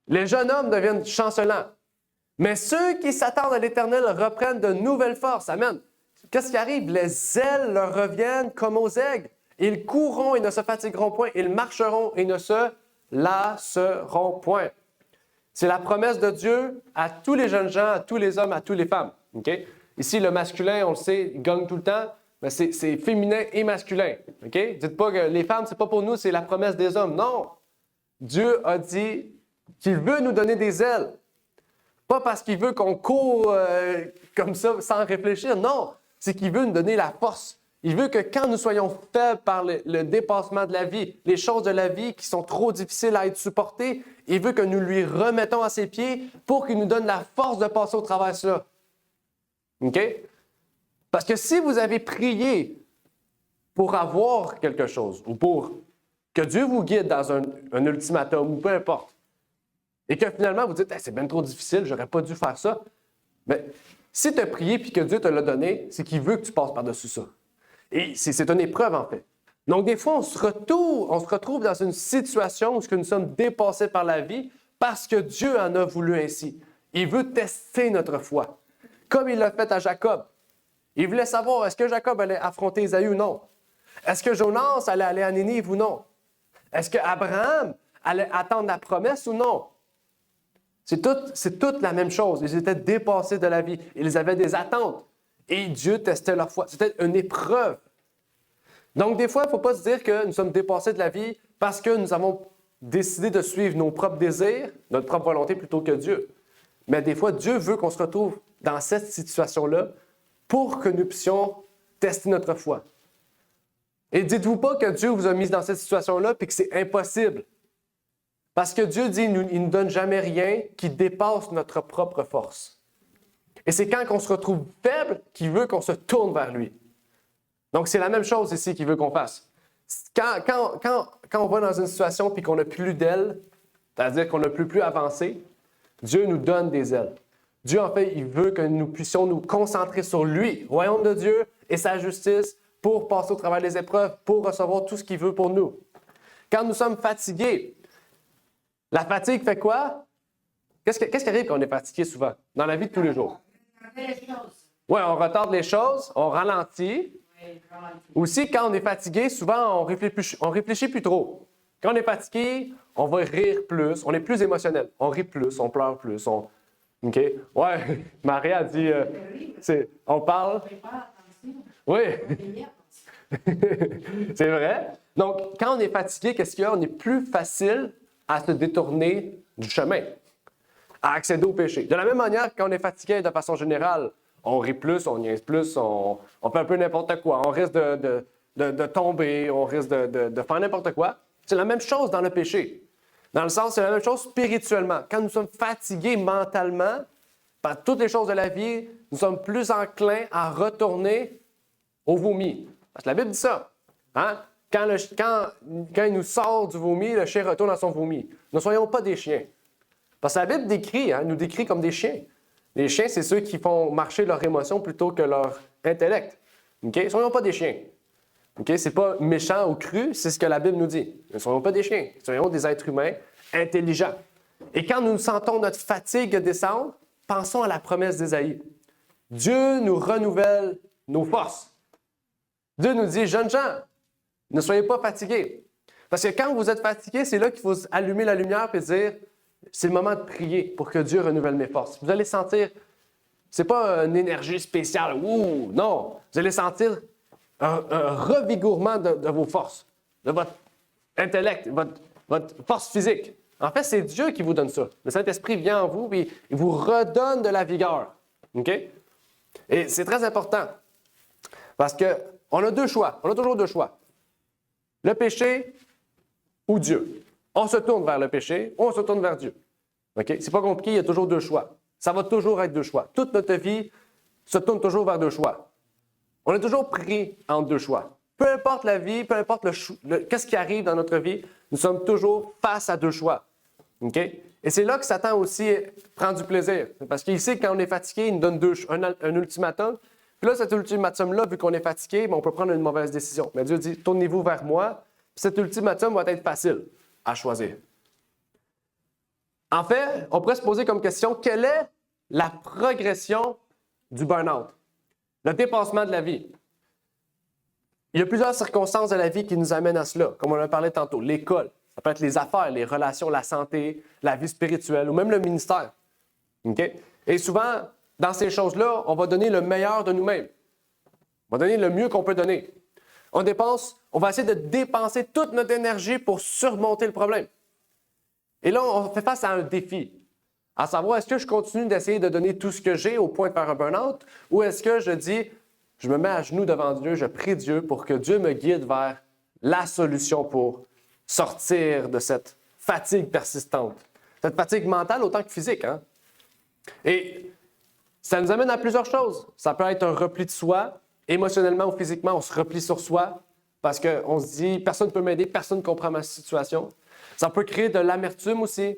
Les jeunes hommes deviennent chancelants. Mais ceux qui s'attendent à l'Éternel reprennent de nouvelles forces. Amen. Qu'est-ce qui arrive? Les ailes leur reviennent comme aux aigles. Ils courront et ne se fatigueront point. Ils marcheront et ne se lasseront point. C'est la promesse de Dieu à tous les jeunes gens, à tous les hommes, à toutes les femmes. Okay? Ici, le masculin, on le sait, il gagne tout le temps. Mais c'est féminin et masculin. Okay? Dites pas que les femmes, c'est pas pour nous, c'est la promesse des hommes. Non! Dieu a dit qu'il veut nous donner des ailes. Pas parce qu'il veut qu'on court comme ça sans réfléchir. Non, c'est qu'il veut nous donner la force. Il veut que quand nous soyons faibles par le dépassement de la vie, les choses de la vie qui sont trop difficiles à être supportées, il veut que nous lui remettons à ses pieds pour qu'il nous donne la force de passer au travers de ça. OK? Parce que si vous avez prié pour avoir quelque chose ou pour que Dieu vous guide dans un ultimatum ou peu importe, et que finalement, vous dites, c'est bien trop difficile, j'aurais pas dû faire ça. Mais si tu as prié et que Dieu te l'a donné, c'est qu'il veut que tu passes par-dessus ça. Et c'est une épreuve, en fait. Donc, des fois, on se retrouve dans une situation où nous sommes dépassés par la vie parce que Dieu en a voulu ainsi. Il veut tester notre foi, comme il l'a fait à Jacob. Il voulait savoir, est-ce que Jacob allait affronter Ésaü ou non? Est-ce que Jonas allait aller à Ninive ou non? Est-ce qu'Abraham allait attendre la promesse ou non? C'est toute la même chose. Ils étaient dépassés de la vie. Ils avaient des attentes. Et Dieu testait leur foi. C'était une épreuve. Donc, des fois, il ne faut pas se dire que nous sommes dépassés de la vie parce que nous avons décidé de suivre nos propres désirs, notre propre volonté plutôt que Dieu. Mais des fois, Dieu veut qu'on se retrouve dans cette situation-là pour que nous puissions tester notre foi. Et dites-vous pas que Dieu vous a mis dans cette situation-là et que c'est impossible. Parce que Dieu dit, il ne nous donne jamais rien qui dépasse notre propre force. Et c'est quand on se retrouve faible qu'il veut qu'on se tourne vers lui. Donc, c'est la même chose ici qu'il veut qu'on fasse. Quand on va dans une situation et qu'on n'a plus d'ailes, c'est-à-dire qu'on n'a plus avancé, Dieu nous donne des ailes. Dieu, en fait, il veut que nous puissions nous concentrer sur lui, le royaume de Dieu et sa justice, pour passer au travers des épreuves, pour recevoir tout ce qu'il veut pour nous. Quand nous sommes fatigués, la fatigue fait quoi? Qu'est-ce qui arrive quand on est fatigué souvent, dans la vie de tous les jours? Oui, on retarde les choses, on ralentit. Aussi, quand on est fatigué, souvent, on réfléchit plus trop. Quand on est fatigué, on va rire plus, on est plus émotionnel. On rit plus, on pleure plus. OK? Ouais, Maria a dit, on parle. Oui. C'est vrai. Donc, quand on est fatigué, qu'est-ce qu'il y a? On est plus facile à se détourner du chemin, à accéder au péché. De la même manière, quand on est fatigué de façon générale, on rit plus, on niaise plus, on fait un peu n'importe quoi, on risque de tomber, on risque de faire n'importe quoi. C'est la même chose dans le péché. Dans le sens, c'est la même chose spirituellement. Quand nous sommes fatigués mentalement par toutes les choses de la vie, nous sommes plus enclins à retourner au vomi. Parce que la Bible dit ça. Hein? Quand il nous sort du vomi, le chien retourne à son vomi. Ne soyons pas des chiens. Parce que la Bible nous décrit comme des chiens. Les chiens, c'est ceux qui font marcher leurs émotions plutôt que leur intellect. Ne soyons pas des chiens. C'est pas méchant ou cru, c'est ce que la Bible nous dit. Ne soyons pas des chiens. Soyons des êtres humains intelligents. Et quand nous sentons notre fatigue descendre, pensons à la promesse d'Ésaïe. Dieu nous renouvelle nos forces. Dieu nous dit, jeunes gens, ne soyez pas fatigués. Parce que quand vous êtes fatigués, c'est là qu'il faut allumer la lumière et dire, c'est le moment de prier pour que Dieu renouvelle mes forces. Vous allez sentir, c'est pas une énergie spéciale, ouh, non. Vous allez sentir un revigourement de vos forces, de votre intellect, votre force physique. En fait, c'est Dieu qui vous donne ça. Le Saint-Esprit vient en vous et il vous redonne de la vigueur. OK? Et c'est très important. Parce qu'on a deux choix. On a toujours deux choix. Le péché ou Dieu. On se tourne vers le péché ou on se tourne vers Dieu. OK? C'est pas compliqué, il y a toujours deux choix. Ça va toujours être deux choix. Toute notre vie se tourne toujours vers deux choix. On est toujours pris entre deux choix. Peu importe la vie, peu importe qu'est-ce qui arrive dans notre vie, nous sommes toujours face à deux choix. OK? Et c'est là que Satan aussi prend du plaisir. Parce qu'il sait que quand on est fatigué, il nous donne un ultimatum. Puis là, cet ultimatum-là, vu qu'on est fatigué, on peut prendre une mauvaise décision. Mais Dieu dit, tournez-vous vers moi. Puis cet ultimatum va être facile à choisir. En fait, on pourrait se poser comme question, quelle est la progression du burn-out? Le dépassement de la vie. Il y a plusieurs circonstances de la vie qui nous amènent à cela, comme on en a parlé tantôt. L'école, ça peut être les affaires, les relations, la santé, la vie spirituelle ou même le ministère. Okay? Et souvent, dans ces choses-là, on va donner le meilleur de nous-mêmes. On va donner le mieux qu'on peut donner. On va essayer de dépenser toute notre énergie pour surmonter le problème. Et là, on fait face à un défi. À savoir, est-ce que je continue d'essayer de donner tout ce que j'ai au point de faire un burn-out ou est-ce que je dis, je me mets à genoux devant Dieu, je prie Dieu pour que Dieu me guide vers la solution pour sortir de cette fatigue persistante. Cette fatigue mentale autant que physique. Hein? Et ça nous amène à plusieurs choses. Ça peut être un repli de soi, émotionnellement ou physiquement, on se replie sur soi parce qu'on se dit, personne ne peut m'aider, personne ne comprend ma situation. Ça peut créer de l'amertume aussi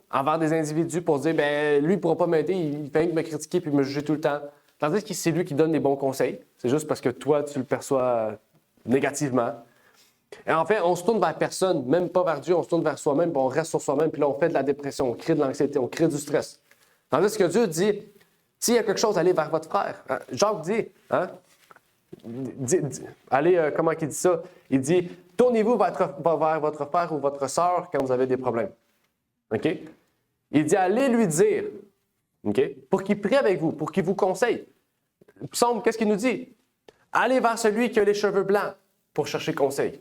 envers des individus pour se dire, ben lui, il ne pourra pas m'aider, il fait me critiquer puis me juger tout le temps. Tandis que c'est lui qui donne des bons conseils. C'est juste parce que toi, tu le perçois négativement. Et en fait, on se tourne vers personne, même pas vers Dieu, on se tourne vers soi-même, puis on reste sur soi-même, puis là, on fait de la dépression, on crée de l'anxiété, on crée du stress. Tandis que Dieu dit, s'il y a quelque chose, allez vers votre frère. Jacques dit, hein? Allez, comment il dit ça? Il dit, tournez-vous vers votre frère ou votre sœur quand vous avez des problèmes. OK? Il dit, allez lui dire, OK? Pour qu'il prie avec vous, pour qu'il vous conseille. Le psaume, qu'est-ce qu'il nous dit? Allez vers celui qui a les cheveux blancs pour chercher conseil.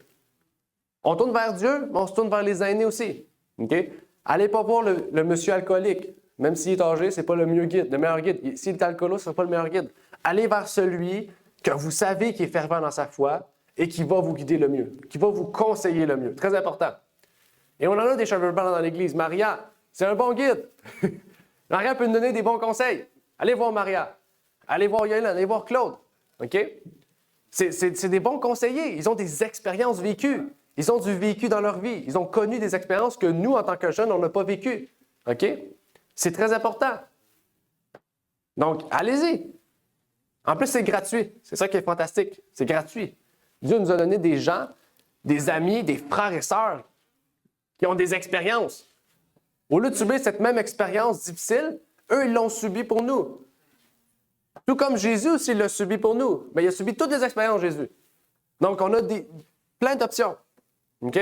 On tourne vers Dieu, mais on se tourne vers les aînés aussi. OK? Allez pas voir le monsieur alcoolique. Même s'il est âgé, ce n'est pas le meilleur guide. S'il est alcoolo, ce ne sera pas le meilleur guide. Allez vers celui que vous savez qui est fervent dans sa foi et qui va vous guider le mieux, qui va vous conseiller le mieux. Très important. Et on en a des cheveux blancs dans l'Église. Maria, c'est un bon guide. Maria peut nous donner des bons conseils. Allez voir Maria. Allez voir Yolande. Allez voir Claude. OK? C'est des bons conseillers. Ils ont des expériences vécues. Ils ont du vécu dans leur vie. Ils ont connu des expériences que nous, en tant que jeunes, on n'a pas vécues. OK? C'est très important. Donc, allez-y. En plus, c'est gratuit. C'est ça qui est fantastique. C'est gratuit. Dieu nous a donné des gens, des amis, des frères et sœurs qui ont des expériences. Au lieu de subir cette même expérience difficile, eux, ils l'ont subi pour nous. Tout comme Jésus aussi l'a subi pour nous. Mais il a subi toutes les expériences, Jésus. Donc, on a plein d'options. OK?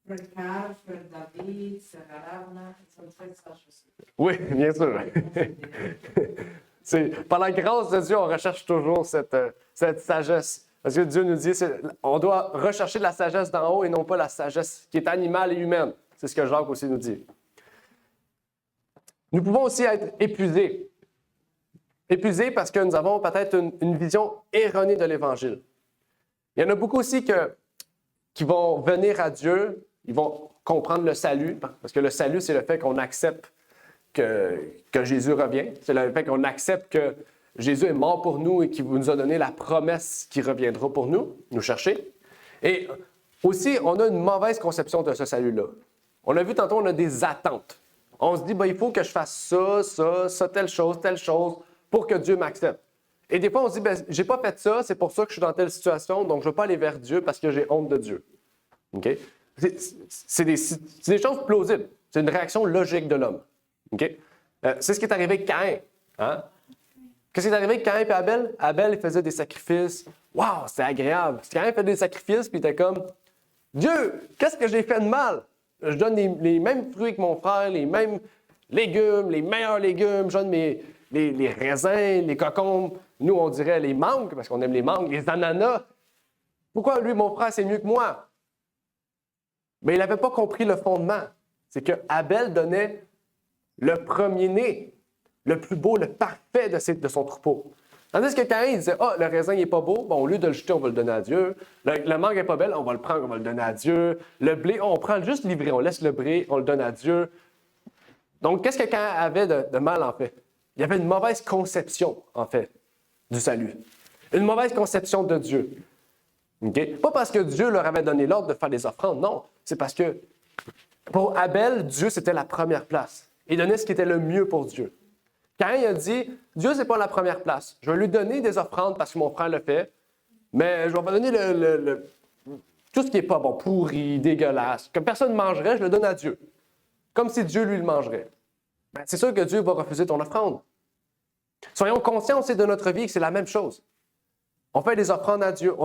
Fred Carr, Fred David, Sarah Ravna, ils sont très sages aussi. Oui, bien sûr. Par la grâce de Dieu, on recherche toujours cette sagesse. Parce que Dieu nous dit on doit rechercher la sagesse d'en haut et non pas la sagesse qui est animale et humaine. C'est ce que Jacques aussi nous dit. Nous pouvons aussi être épuisés. Épuisés parce que nous avons peut-être une vision erronée de l'Évangile. Il y en a beaucoup aussi qui vont venir à Dieu, ils vont comprendre le salut, parce que le salut, c'est le fait qu'on accepte que Jésus revient. C'est le fait qu'on accepte que Jésus est mort pour nous et qu'il nous a donné la promesse qu'il reviendra pour nous chercher. Et aussi, on a une mauvaise conception de ce salut-là. On l'a vu tantôt, on a des attentes. On se dit, il faut que je fasse ça, telle chose, pour que Dieu m'accepte. Et des fois, on se dit, j'ai pas fait ça, c'est pour ça que je suis dans telle situation, donc je ne vais pas aller vers Dieu parce que j'ai honte de Dieu. Okay? C'est des choses plausibles. C'est une réaction logique de l'homme. Okay? C'est ce qui est arrivé avec Caïn. Hein? Qu'est-ce qui est arrivé avec Caïn et Abel? Abel, il faisait des sacrifices. Waouh, c'était agréable. Caïn faisait des sacrifices, puis il était comme, Dieu, qu'est-ce que j'ai fait de mal? Je donne les mêmes fruits que mon frère, les mêmes légumes, les meilleurs légumes. Je donne les raisins, les cocombes. Nous, on dirait les mangues, parce qu'on aime les mangues, les ananas. Pourquoi lui, mon frère, c'est mieux que moi? Mais il n'avait pas compris le fondement. C'est que Abel donnait le premier-né, le plus beau, le parfait de son troupeau. Tandis que Caïn, il disait, le raisin n'est pas beau, bon, au lieu de le jeter, on va le donner à Dieu. Le mangue n'est pas belle, on va le prendre, on va le donner à Dieu. Le blé, on prend juste l'ivraie, on laisse le blé, on le donne à Dieu. Donc, qu'est-ce que Caïn avait de mal, en fait? Il y avait une mauvaise conception, en fait, du salut. Une mauvaise conception de Dieu. Okay? Pas parce que Dieu leur avait donné l'ordre de faire des offrandes, non. C'est parce que pour Abel, Dieu, c'était la première place. Il donnait ce qui était le mieux pour Dieu. Caïn a dit, Dieu, c'est pas la première place. Je vais lui donner des offrandes parce que mon frère le fait, mais je vais pas donner tout ce qui n'est pas bon, pourri, dégueulasse, que personne ne mangerait, je le donne à Dieu. Comme si Dieu, lui, le mangerait. Ben, c'est sûr que Dieu va refuser ton offrande. Soyons conscients aussi de notre vie que c'est la même chose. On fait des offrandes à Dieu.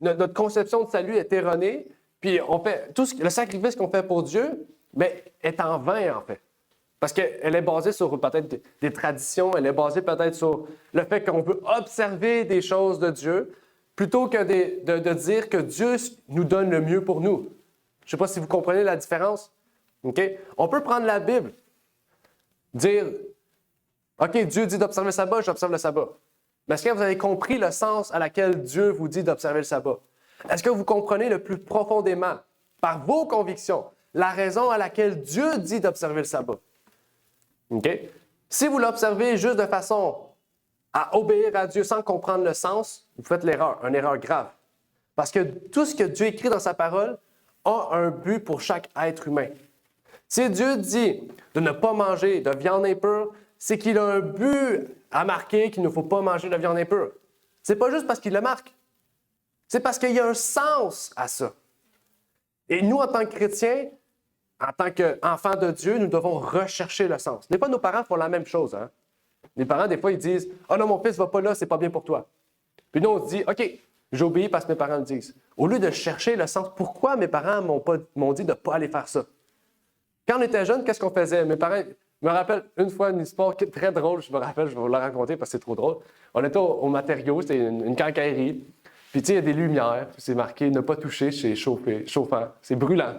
Notre conception de salut est erronée, puis on fait le sacrifice qu'on fait pour Dieu, mais est en vain, en fait. Parce qu'elle est basée sur peut-être des traditions, elle est basée peut-être sur le fait qu'on veut observer des choses de Dieu, plutôt que de dire que Dieu nous donne le mieux pour nous. Je ne sais pas si vous comprenez la différence. Okay? On peut prendre la Bible, dire, OK, Dieu dit d'observer le sabbat, j'observe le sabbat. Mais est-ce que vous avez compris le sens à laquelle Dieu vous dit d'observer le sabbat? Est-ce que vous comprenez le plus profondément, par vos convictions, la raison à laquelle Dieu dit d'observer le sabbat? Okay? Si vous l'observez juste de façon à obéir à Dieu sans comprendre le sens, vous faites l'erreur, une erreur grave. Parce que tout ce que Dieu écrit dans sa parole a un but pour chaque être humain. Si Dieu dit de ne pas manger de viande impure, c'est qu'il a un but à marquer qu'il ne faut pas manger de viande impure. C'est pas juste parce qu'il le marque. C'est parce qu'il y a un sens à ça. Et nous, en tant que chrétiens, en tant qu'enfants de Dieu, nous devons rechercher le sens. Des fois, nos parents font la même chose. Hein? Les parents, des fois, ils disent « Ah non, mon fils ne va pas là, c'est pas bien pour toi. » Puis nous, on se dit « OK, j'obéis parce que mes parents le disent. » Au lieu de chercher le sens, pourquoi mes parents m'ont dit de ne pas aller faire ça? Quand on était jeune, qu'est-ce qu'on faisait? Mes parents, je me rappelle une fois une histoire très drôle, je vais vous la raconter parce que c'est trop drôle. On était au matériau, c'était une quincaillerie. Puis tu sais, il y a des lumières, c'est marqué « Ne pas toucher, c'est chauffant, c'est brûlant. »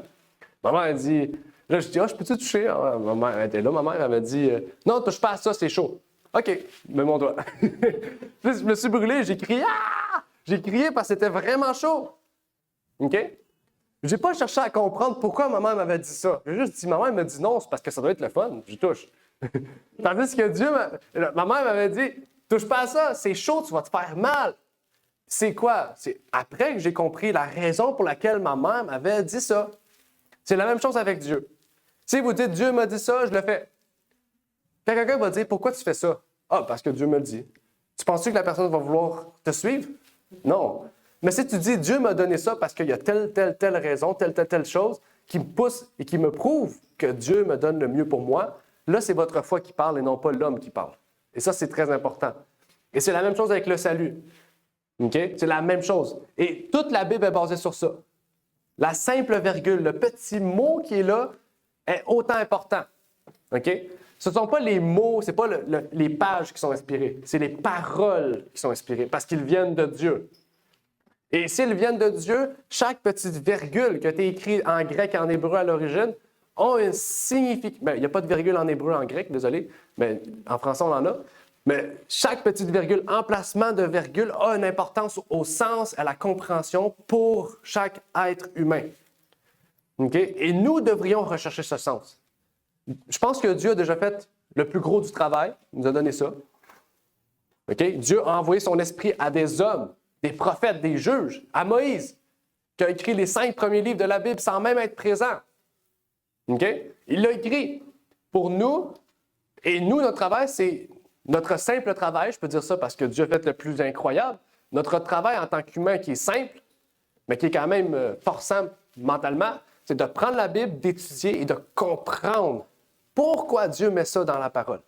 Maman a dit, là je dis, je peux-tu toucher? Ma mère était là, ma mère elle m'a dit, non, touche pas à ça, c'est chaud. OK, mets mon doigt. Puis je me suis brûlé, j'ai crié, ah! J'ai crié parce que c'était vraiment chaud. OK? J'ai pas cherché à comprendre pourquoi maman m'avait dit ça. J'ai juste dit, maman, elle m'a dit non, c'est parce que ça doit être le fun, je touche. Tandis que ma mère m'avait dit, touche pas à ça, c'est chaud, tu vas te faire mal. C'est quoi? C'est après que j'ai compris la raison pour laquelle ma mère m'avait dit ça. C'est la même chose avec Dieu. Si vous dites « Dieu m'a dit ça, je le fais ». Quand quelqu'un va dire « Pourquoi tu fais ça? » « Ah, parce que Dieu me le dit. » Tu penses-tu que la personne va vouloir te suivre? Non. Mais si tu dis « Dieu m'a donné ça parce qu'il y a telle raison, telle chose qui me pousse et qui me prouve que Dieu me donne le mieux pour moi », là, c'est votre foi qui parle et non pas l'homme qui parle. Et ça, c'est très important. Et c'est la même chose avec le salut. OK? C'est la même chose. Et toute la Bible est basée sur ça. la simple virgule, le petit mot qui est là, est autant important. OK? Ce ne sont pas les mots, ce n'est pas les pages qui sont inspirées, c'est les paroles qui sont inspirées parce qu'ils viennent de Dieu. Et s'ils viennent de Dieu, chaque petite virgule qui a été écrite en grec et en hébreu à l'origine ont une signification. Bien, il n'y a pas de virgule en hébreu, en grec, désolé, mais en français, on en a. Mais chaque petite virgule, emplacement de virgule, a une importance au sens, à la compréhension pour chaque être humain. OK? Et nous devrions rechercher ce sens. Je pense que Dieu a déjà fait le plus gros du travail, il nous a donné ça. OK? Dieu a envoyé son esprit à des hommes, des prophètes, des juges, à Moïse, qui a écrit les 5 premiers livres de la Bible sans même être présent. OK? Il l'a écrit pour nous, et nous, notre travail, c'est notre simple travail, je peux dire ça parce que Dieu a fait le plus incroyable, notre travail en tant qu'humain qui est simple, mais qui est quand même forçant mentalement, c'est de prendre la Bible, d'étudier et de comprendre pourquoi Dieu met ça dans la parole.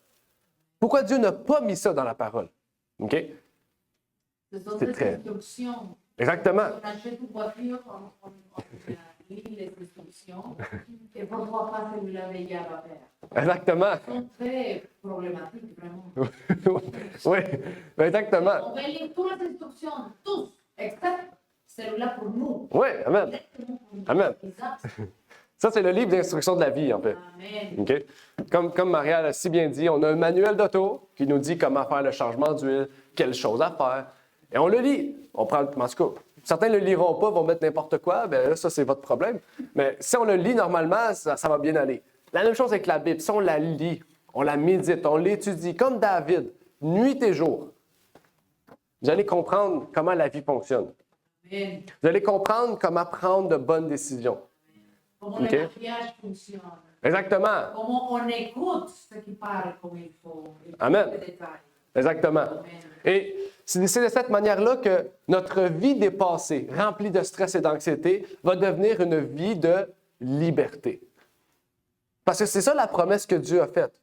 Pourquoi Dieu n'a pas mis ça dans la parole. OK? Ce sont C'est des très- instructions. Exactement. On achète une voiture, on lit les instructions, et pourquoi pas celui-là veiller à la faire. Exactement. Ils sont très problématiques, vraiment. Oui, exactement. On va lire toutes les instructions, tous, except celui-là pour nous. Oui, amen. Directement pour nous. Amen. Exact. Ça, c'est le livre d'instruction de la vie, en fait. Amen. OK? Comme Maria l'a si bien dit, on a un manuel d'auto qui nous dit comment faire le changement d'huile, quelles choses à faire. Et on le lit. On prend le. En tout cas, certains ne le liront pas, vont mettre n'importe quoi. Bien là, ça, c'est votre problème. Mais si on le lit normalement, ça va bien aller. La même chose avec la Bible. Si on la lit, on la médite, on l'étudie, comme David, nuit et jour, vous allez comprendre comment la vie fonctionne. Amen. Vous allez comprendre comment prendre de bonnes décisions. Comment OK. le mariage fonctionne. Exactement. Comment on écoute ce qui parle comme il faut. Et Amen. tous les détails. Exactement. Amen. Et c'est de cette manière-là que notre vie dépassée, remplie de stress et d'anxiété, va devenir une vie de liberté. Parce que c'est ça la promesse que Dieu a faite.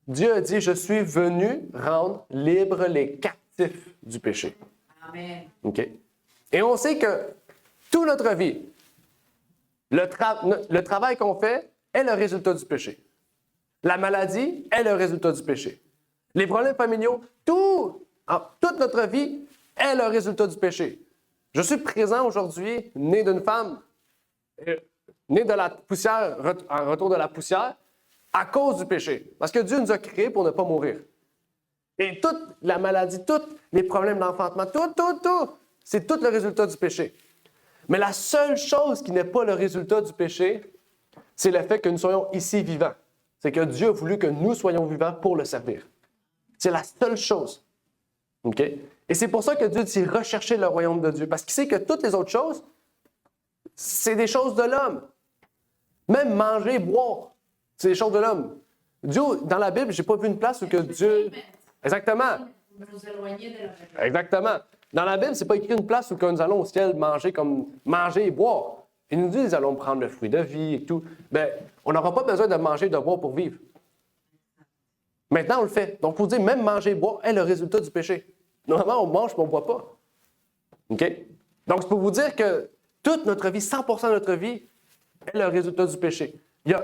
Dieu a dit, je suis venu rendre libres les captifs du péché. Amen. OK? Et on sait que toute notre vie, le travail qu'on fait est le résultat du péché. La maladie est le résultat du péché. Les problèmes familiaux, toute notre vie est le résultat du péché. Je suis présent aujourd'hui, né d'une femme, né de la poussière, en retour de la poussière, à cause du péché. Parce que Dieu nous a créés pour ne pas mourir. Et toute la maladie, tous les problèmes d'enfantement, tout, c'est tout le résultat du péché. Mais la seule chose qui n'est pas le résultat du péché, c'est le fait que nous soyons ici vivants. C'est que Dieu a voulu que nous soyons vivants pour le servir. C'est la seule chose. OK? Et c'est pour ça que Dieu dit rechercher le royaume de Dieu. Parce qu'il sait que toutes les autres choses, c'est des choses de l'homme. Même manger, boire, c'est des choses de l'homme. Dieu, dans la Bible, je n'ai pas vu une place où que Dieu... Exactement. Nous éloigner de la vérité. Exactement. Dans la Bible, ce n'est pas écrit une place où que nous allons au ciel manger comme manger et boire. Il nous dit nous allons prendre le fruit de vie et tout. Bien, on n'aura pas besoin de manger et de boire pour vivre. Maintenant, on le fait. Donc, il faut dire, même manger et boire est le résultat du péché. Normalement, on mange mais on ne boit pas. OK? Donc, c'est pour vous dire que toute notre vie, 100% de notre vie, est le résultat du péché. Il y a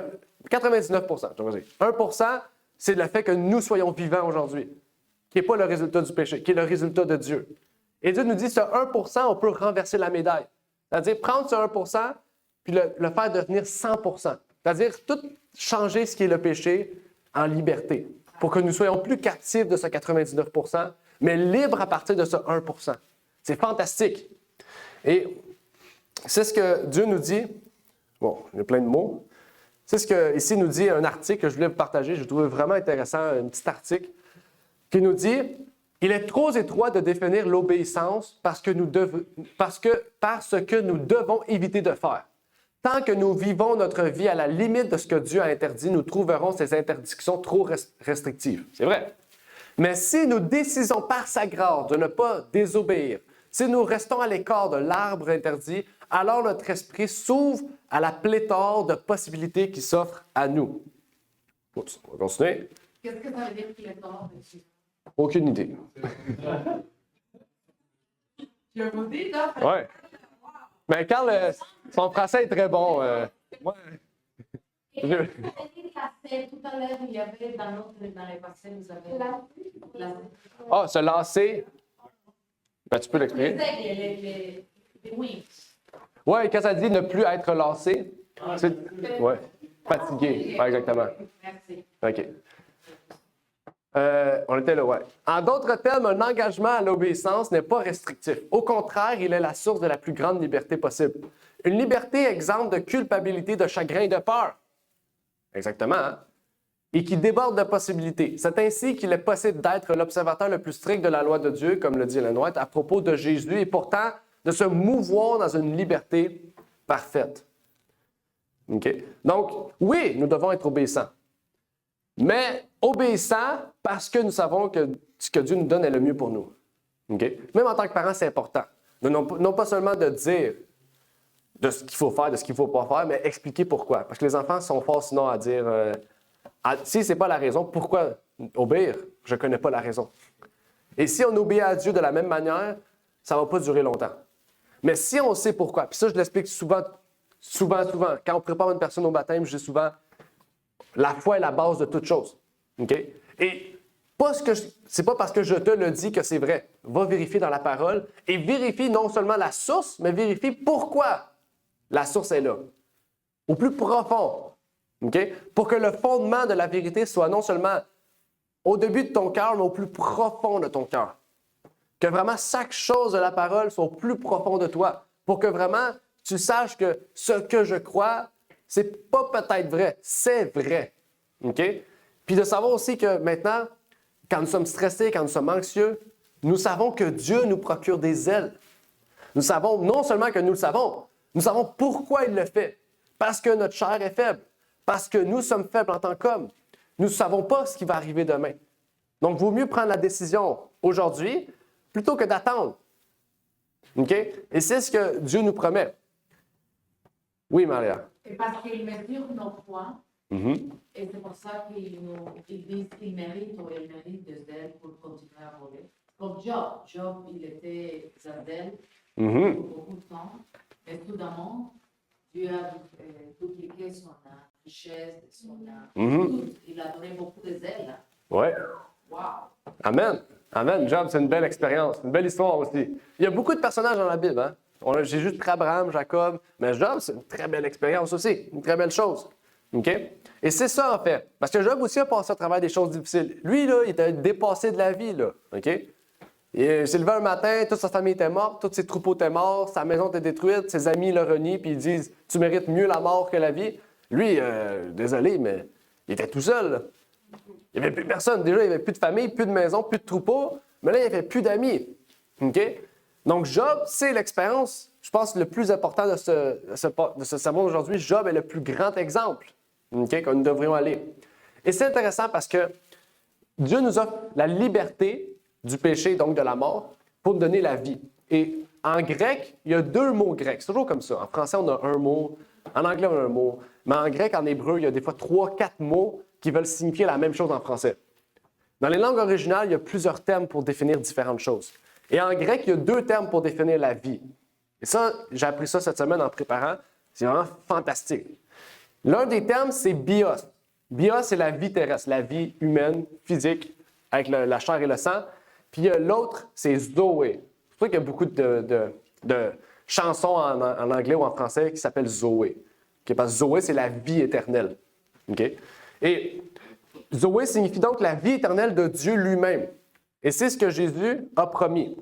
99%, je vais dire. 1%, c'est le fait que nous soyons vivants aujourd'hui, qui n'est pas le résultat du péché, qui est le résultat de Dieu. Et Dieu nous dit, ce 1%, on peut renverser la médaille. C'est-à-dire prendre ce 1% puis le faire devenir 100%. C'est-à-dire tout changer ce qui est le péché en liberté pour que nous soyons plus captifs de ce 99%, mais libres à partir de ce 1%. C'est fantastique. Et c'est ce que Dieu nous dit. Bon, il y a plein de mots. C'est ce que ici nous dit un article que je voulais vous partager. Je trouvais vraiment intéressant, un petit article qui nous dit « Il est trop étroit de définir l'obéissance parce que nous devons éviter de faire. Tant que nous vivons notre vie à la limite de ce que Dieu a interdit, nous trouverons ces interdictions trop restrictives. » C'est vrai. Mais si nous décidons par sa grâce de ne pas désobéir, si nous restons à l'écart de l'arbre interdit, alors notre esprit s'ouvre à la pléthore de possibilités qui s'offrent à nous. Oups, on va continuer. Qu'est-ce que ça veut dire qu'il est tort dessus? Aucune idée. Je vous dis, là, Ouais. Mais Carl, son français est très bon. Moi, Et je- lasser, tout à l'heure, il y avait dans les passés, vous avez lasser. Ah, se lancer. Ben, tu peux Les l'expliquer. aigles, les wings. Oui, quand ça dit ne plus être lassé, c'est. Ouais. Fatigué. Ouais, exactement. Merci. OK. On était là, ouais. En d'autres termes, un engagement à l'obéissance n'est pas restrictif. Au contraire, il est la source de la plus grande liberté possible. Une liberté exempte de culpabilité, de chagrin et de peur. Exactement, hein? Et qui déborde de possibilités. C'est ainsi qu'il est possible d'être l'observateur le plus strict de la loi de Dieu, comme le dit Ellen White, à propos de Jésus, et pourtant de se mouvoir dans une liberté parfaite. OK? Donc, oui, nous devons être obéissants. Mais obéissants parce que nous savons que ce que Dieu nous donne est le mieux pour nous. OK? Même en tant que parents, c'est important. Non pas seulement de dire de ce qu'il faut faire, de ce qu'il ne faut pas faire, mais expliquer pourquoi. Parce que les enfants sont forts sinon à dire si ce n'est pas la raison, pourquoi obéir? Je ne connais pas la raison. Et si on obéit à Dieu de la même manière, ça ne va pas durer longtemps. Mais si on sait pourquoi, puis ça, je l'explique souvent, quand on prépare une personne au baptême, je dis souvent, la foi est la base de toute chose. OK? Et c'est pas parce que je te le dis que c'est vrai. Va vérifier dans la parole et vérifie non seulement la source, mais vérifie pourquoi la source est là. Au plus profond. OK? Pour que le fondement de la vérité soit non seulement au début de ton cœur, mais au plus profond de ton cœur. Que vraiment chaque chose de la parole soit au plus profond de toi. Pour que vraiment tu saches que ce que je crois, c'est pas peut-être vrai, c'est vrai. OK? Puis de savoir aussi que maintenant, quand nous sommes stressés, quand nous sommes anxieux, nous savons que Dieu nous procure des ailes. Nous savons non seulement que nous le savons, nous savons pourquoi il le fait. Parce que notre chair est faible. Parce que nous sommes faibles en tant qu'hommes. Nous ne savons pas ce qui va arriver demain. Donc, il vaut mieux prendre la décision aujourd'hui plutôt que d'attendre. OK? Et c'est ce que Dieu nous promet. Oui, Maria. Et parce qu'il mesure nos points, Mhm. et c'est pour ça qu'ils disent qu'ils méritent ou elles méritent des ailes pour continuer à voler. Comme Job. Job, il était Zadel Mhm. pour beaucoup de temps, mais soudainement, Dieu a dupliqué son richesse, tout. Il a donné beaucoup de ailes. Oui. Wow! Amen. Amen. Job, c'est une belle expérience, une belle histoire aussi. Il y a beaucoup de personnages dans la Bible. Hein? J'ai juste pris Abraham, Jacob, mais Job, c'est une très belle expérience aussi, une très belle chose. OK? Et c'est ça, en fait. Parce que Job aussi a passé à travers des choses difficiles. Lui, là, il était dépassé de la vie, là. OK? Il s'est levé un matin, toute sa famille était morte, tous ses troupeaux étaient morts, sa maison était détruite, ses amis le renient, puis ils disent « Tu mérites mieux la mort que la vie. » Lui, désolé, mais il était tout seul, là. Il n'y avait plus personne. Déjà, il n'y avait plus de famille, plus de maison, plus de troupeaux. Mais là, il n'y avait plus d'amis. OK? Donc, Job, c'est l'expérience, je pense, le plus important de ce sermon aujourd'hui. Job est le plus grand exemple, OK, que nous devrions aller. Et c'est intéressant parce que Dieu nous offre la liberté du péché, donc de la mort, pour nous donner la vie. Et en grec, il y a 2 mots grecs. C'est toujours comme ça. En français, on a un mot. En anglais, on a un mot. Mais en grec, en hébreu, il y a des fois 3, 4 mots qui veulent signifier la même chose en français. Dans les langues originales, il y a plusieurs termes pour définir différentes choses. Et en grec, il y a 2 termes pour définir la vie. Et ça, j'ai appris ça cette semaine en préparant. C'est vraiment fantastique. L'un des termes, c'est bios. Bios, c'est la vie terrestre, la vie humaine, physique, avec la chair et le sang. Puis l'autre, c'est Zoé. C'est pour ça qu'il y a beaucoup de chansons en anglais ou en français qui s'appellent Zoé. Okay? Parce que Zoé, c'est la vie éternelle. Okay? Et Zoé signifie donc la vie éternelle de Dieu lui-même. Et c'est ce que Jésus a promis.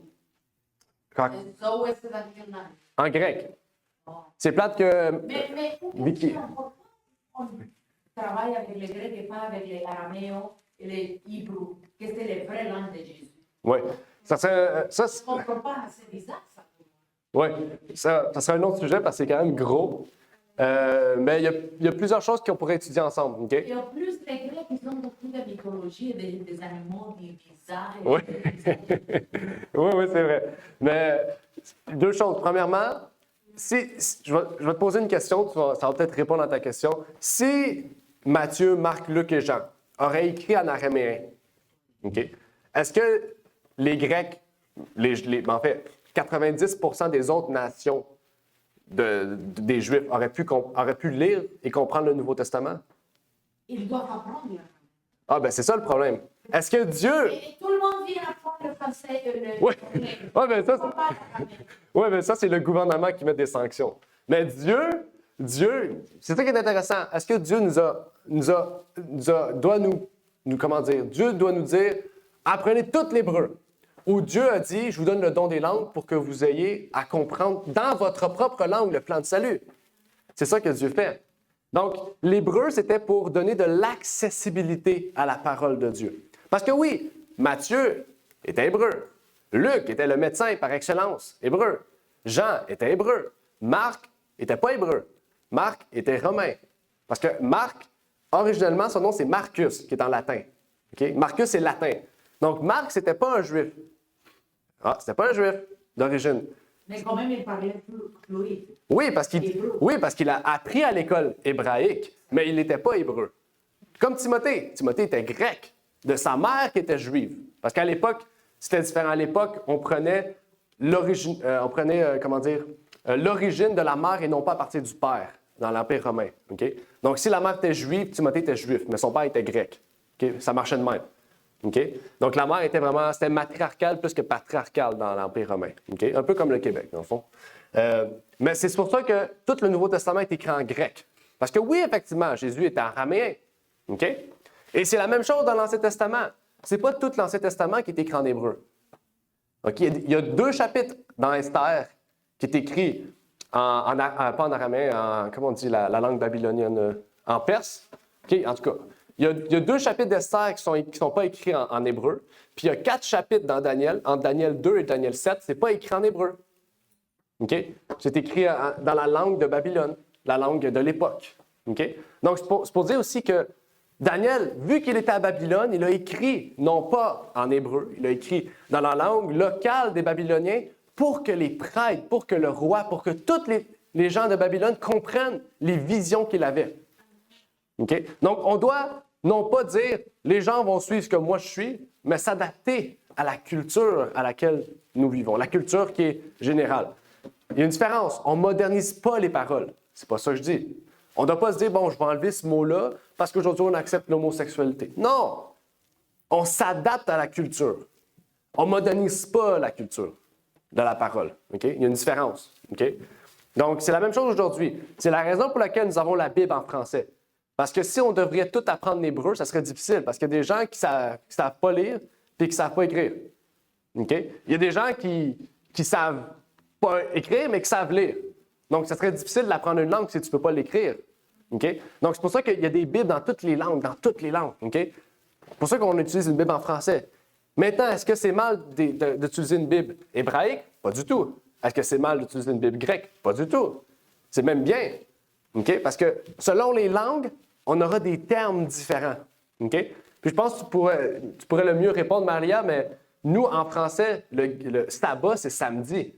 Zoé, c'est dans quelle langue? En grec. C'est plate que... Mais Vicky. on travaille avec les Grecs et pas avec les Araméens et les Hébreux, que c'est les vraies langues de Jésus. Oui. Ça, Je ne comprends pas, c'est bizarre ça. oui, ça serait un autre sujet parce que c'est quand même gros. Mais il y a plusieurs choses qu'on pourrait étudier ensemble. OK? Et en plus, les Grecs, ils ont beaucoup de mythologie et des animaux bizarres. Oui. Oui, c'est vrai. Mais 2 choses. Premièrement, je vais te poser une question, ça va peut-être répondre à ta question. Si Matthieu, Marc, Luc et Jean auraient écrit en araméen, OK? Est-ce que les Grecs, en fait, 90% des autres nations des Juifs auraient pu lire et comprendre le Nouveau Testament? Ils doivent apprendre. Ah, ben c'est ça le problème. Est-ce que Dieu... Et tout le monde vient apprendre le français. Oui, mais ça, c'est le gouvernement qui met des sanctions. Mais Dieu, c'est ça qui est intéressant. Est-ce que Dieu Dieu doit nous dire, apprenez tout l'hébreu. Ou Dieu a dit, je vous donne le don des langues pour que vous ayez à comprendre dans votre propre langue le plan de salut. C'est ça que Dieu fait. Donc, l'hébreu, c'était pour donner de l'accessibilité à la parole de Dieu. Parce que oui, Matthieu était hébreu. Luc était le médecin par excellence, hébreu. Jean était hébreu. Marc n'était pas hébreu. Marc était romain. Parce que Marc, originellement, son nom, c'est Marcus, qui est en latin. Okay? Marcus, c'est latin. Donc, Marc, c'était pas un juif. Ah, c'était pas un juif d'origine. Mais quand même, il parlait fluide. Oui, parce qu'il a appris à l'école hébraïque, mais il n'était pas hébreu. Comme Timothée. Timothée était grec, de sa mère qui était juive. Parce qu'à l'époque, c'était différent. À l'époque, on prenait l'origine de la mère et non pas à partir du père dans l'Empire romain. Okay? Donc, si la mère était juive, Timothée était juif, mais son père était grec. Okay? Ça marchait de même. Okay? Donc, la mère c'était matriarcal plus que patriarcal dans l'Empire romain. Okay? Un peu comme le Québec, dans le fond. Mais c'est pour ça que tout le Nouveau Testament est écrit en grec. Parce que oui, effectivement, Jésus était araméen. Okay? Et c'est la même chose dans l'Ancien Testament. C'est pas tout l'Ancien Testament qui est écrit en hébreu. Okay? Il y a 2 chapitres dans Esther qui est écrit pas en araméen, comment on dit la langue babylonienne, en perse. Okay? En tout cas, il y a 2 chapitres d'Esther qui sont pas écrits en hébreu. Puis il y a 4 chapitres dans Daniel, entre Daniel 2 et Daniel 7, c'est pas écrit en hébreu. Okay? C'est écrit dans la langue de Babylone, la langue de l'époque. Okay? Donc, c'est pour dire aussi que Daniel, vu qu'il était à Babylone, il a écrit, non pas en hébreu, il a écrit dans la langue locale des Babyloniens pour que les prêtres, pour que le roi, pour que tous les gens de Babylone comprennent les visions qu'il avait. Okay? Donc, on doit non pas dire les gens vont suivre ce que moi je suis, mais s'adapter à la culture à laquelle nous vivons, la culture qui est générale. Il y a une différence. On ne modernise pas les paroles. C'est pas ça que je dis. On ne doit pas se dire, bon, je vais enlever ce mot-là parce qu'aujourd'hui, on accepte l'homosexualité. Non! On s'adapte à la culture. On ne modernise pas la culture de la parole. Okay? Il y a une différence. Okay? Donc, c'est la même chose aujourd'hui. C'est la raison pour laquelle nous avons la Bible en français. Parce que si on devrait tout apprendre l'hébreu, ça serait difficile. Parce qu'il y a des gens qui ne savent pas lire et qui ne savent pas écrire. Okay? Il y a des gens qui savent pas écrire, mais qui savent lire. Donc, ça serait difficile d'apprendre une langue si tu ne peux pas l'écrire. Okay? Donc, c'est pour ça qu'il y a des Bibles dans toutes les langues, Okay? C'est pour ça qu'on utilise une Bible en français. Maintenant, est-ce que c'est mal d'utiliser une Bible hébraïque? Pas du tout. Est-ce que c'est mal d'utiliser une Bible grecque? Pas du tout. C'est même bien. Okay? Parce que selon les langues, on aura des termes différents. Okay? Puis je pense que tu pourrais le mieux répondre, Maria, mais nous, en français, le sabbat, c'est samedi.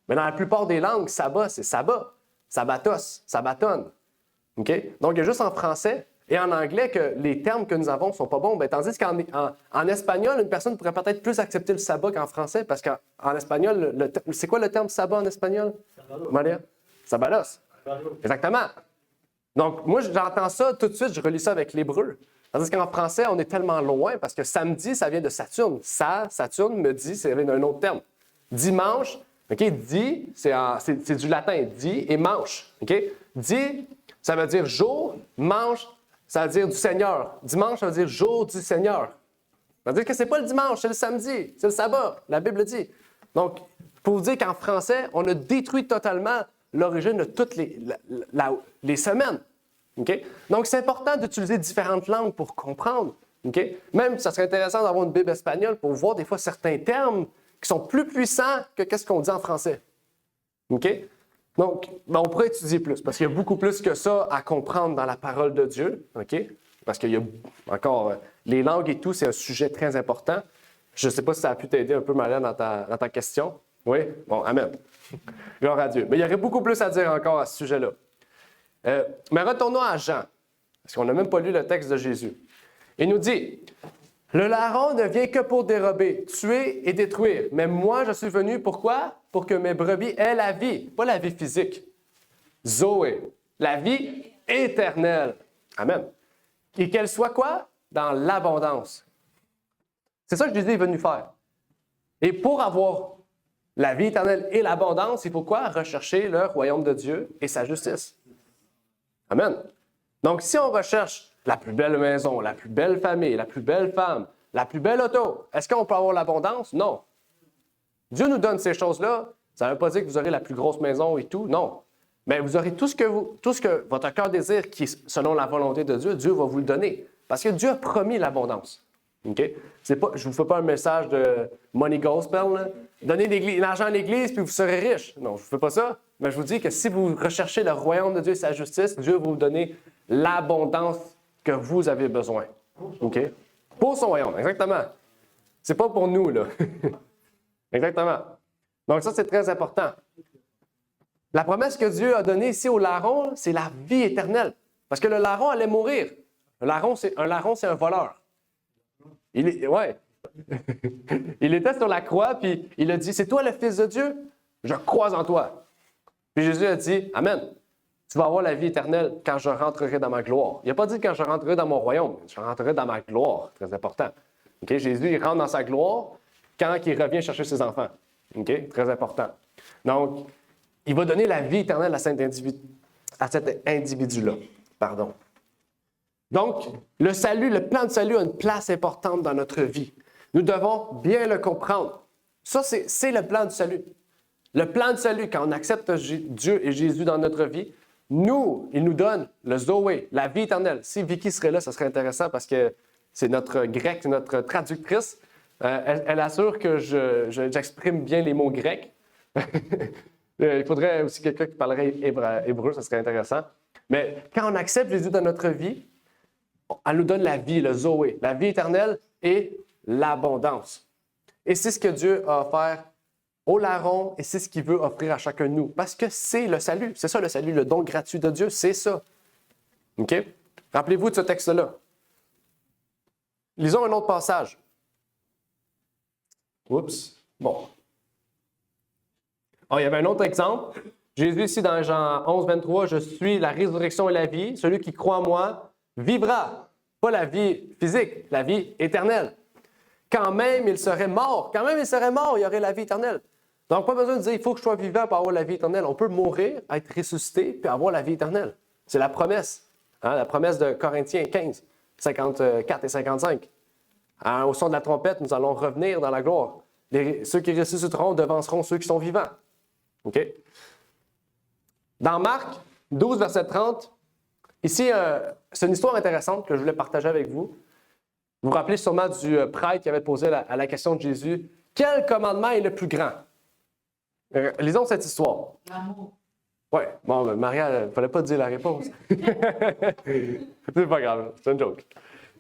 Mais dans la plupart des langues, sabbat, c'est sabbat. Sabbatos, sabbaton. Okay? Donc, il y a juste en français et en anglais que les termes que nous avons ne sont pas bons. Bien, tandis qu'en espagnol, une personne pourrait peut-être plus accepter le sabbat qu'en français, parce qu'en espagnol, c'est quoi le terme sabbat en espagnol? Sabados. Maria? Sabados. Exactement. Donc, moi, j'entends ça tout de suite, je relis ça avec l'hébreu. Tandis qu'en français, on est tellement loin, parce que samedi, ça vient de Saturne. Saturne me dit, ça vient d'un autre terme. Dimanche, OK, di, c'est du latin, di et manche. OK? Di, ça veut dire jour, manche, ça veut dire du Seigneur. Dimanche, ça veut dire jour du Seigneur. Ça veut dire que c'est pas le dimanche, c'est le samedi, c'est le sabbat, la Bible dit. Donc, pour vous dire qu'en français, on a détruit totalement l'origine de toutes les semaines. Okay? Donc, c'est important d'utiliser différentes langues pour comprendre. Okay? Même, ça serait intéressant d'avoir une Bible espagnole pour voir des fois certains termes qui sont plus puissants que ce qu'on dit en français. Okay? Donc, on pourrait étudier plus, parce qu'il y a beaucoup plus que ça à comprendre dans la parole de Dieu. Okay? Parce qu'il y a encore les langues et tout, c'est un sujet très important. Je ne sais pas si ça a pu t'aider un peu, Marianne, dans ta question. Oui? Bon, amen. Gloire à Dieu. Mais il y aurait beaucoup plus à dire encore à ce sujet-là. Mais retournons à Jean, parce qu'on n'a même pas lu le texte de Jésus. Il nous dit, « Le larron ne vient que pour dérober, tuer et détruire. Mais moi, je suis venu, pourquoi? Pour que mes brebis aient la vie. » Pas la vie physique, Zoé, la vie éternelle. Amen. Et qu'elle soit quoi? Dans l'abondance. C'est ça que Jésus est venu faire. Et pour avoir la vie éternelle et l'abondance, il faut quoi? Rechercher le royaume de Dieu et sa justice. Amen. Donc, si on recherche la plus belle maison, la plus belle famille, la plus belle femme, la plus belle auto, est-ce qu'on peut avoir l'abondance? Non. Dieu nous donne ces choses-là. Ça ne veut pas dire que vous aurez la plus grosse maison et tout, non. Mais vous aurez tout ce que votre cœur désire qui est selon la volonté de Dieu, Dieu va vous le donner. Parce que Dieu a promis l'abondance. Okay? Je ne vous fais pas un message de money gospel, là. Donnez l'argent à l'Église puis vous serez riche. Non, je ne vous fais pas ça. Mais je vous dis que si vous recherchez le royaume de Dieu et sa justice, Dieu va vous donner l'abondance que vous avez besoin. Okay? Pour son royaume, exactement. C'est pas pour nous, là. Exactement. Donc ça, c'est très important. La promesse que Dieu a donnée ici au larron, c'est la vie éternelle. Parce que le larron allait mourir. Un larron, c'est un voleur. Il était sur la croix, puis il a dit, c'est toi le Fils de Dieu? Je crois en toi. Puis Jésus a dit, Amen, tu vas avoir la vie éternelle quand je rentrerai dans ma gloire. Il n'a pas dit quand je rentrerai dans mon royaume, je rentrerai dans ma gloire, très important. Okay? Jésus, il rentre dans sa gloire quand il revient chercher ses enfants. Okay? Très important. Donc, il va donner la vie éternelle à cet individu-là. Pardon. Donc, le salut, le plan de salut a une place importante dans notre vie. Nous devons bien le comprendre. Ça, c'est le plan du salut. Le plan de salut, quand on accepte Dieu et Jésus dans notre vie, il nous donne le Zoé, la vie éternelle. Si Vicky serait là, ça serait intéressant parce que c'est notre grec, notre traductrice. Elle assure que j'exprime bien les mots grecs. Il faudrait aussi quelqu'un qui parlerait hébreu, ça serait intéressant. Mais quand on accepte Jésus dans notre vie, elle nous donne la vie, le Zoé, la vie éternelle et l'abondance. Et c'est ce que Dieu a offert au larron et c'est ce qu'il veut offrir à chacun de nous. Parce que c'est le salut. C'est ça le salut, le don gratuit de Dieu, c'est ça. OK? Rappelez-vous de ce texte-là. Lisons un autre passage. Oups. Bon. Il y avait un autre exemple. Jésus ici dans Jean 11, 23, « Je suis la résurrection et la vie. Celui qui croit en moi vivra. » Pas la vie physique, la vie éternelle. Quand même il serait mort, il y aurait la vie éternelle. Donc, pas besoin de dire « Il faut que je sois vivant pour avoir la vie éternelle. » On peut mourir, être ressuscité, puis avoir la vie éternelle. C'est la promesse. La promesse de Corinthiens 15, 54 et 55. Au son de la trompette, nous allons revenir dans la gloire. Ceux qui ressusciteront devanceront ceux qui sont vivants. OK? Dans Marc 12, verset 30, ici, c'est une histoire intéressante que je voulais partager avec vous. Vous vous rappelez sûrement du prêtre qui avait posé à la question de Jésus, « Quel commandement est le plus grand? » Lisons cette histoire. L'amour. Oui, bon, Maria, il ne fallait pas dire la réponse. C'est pas grave, c'est une joke.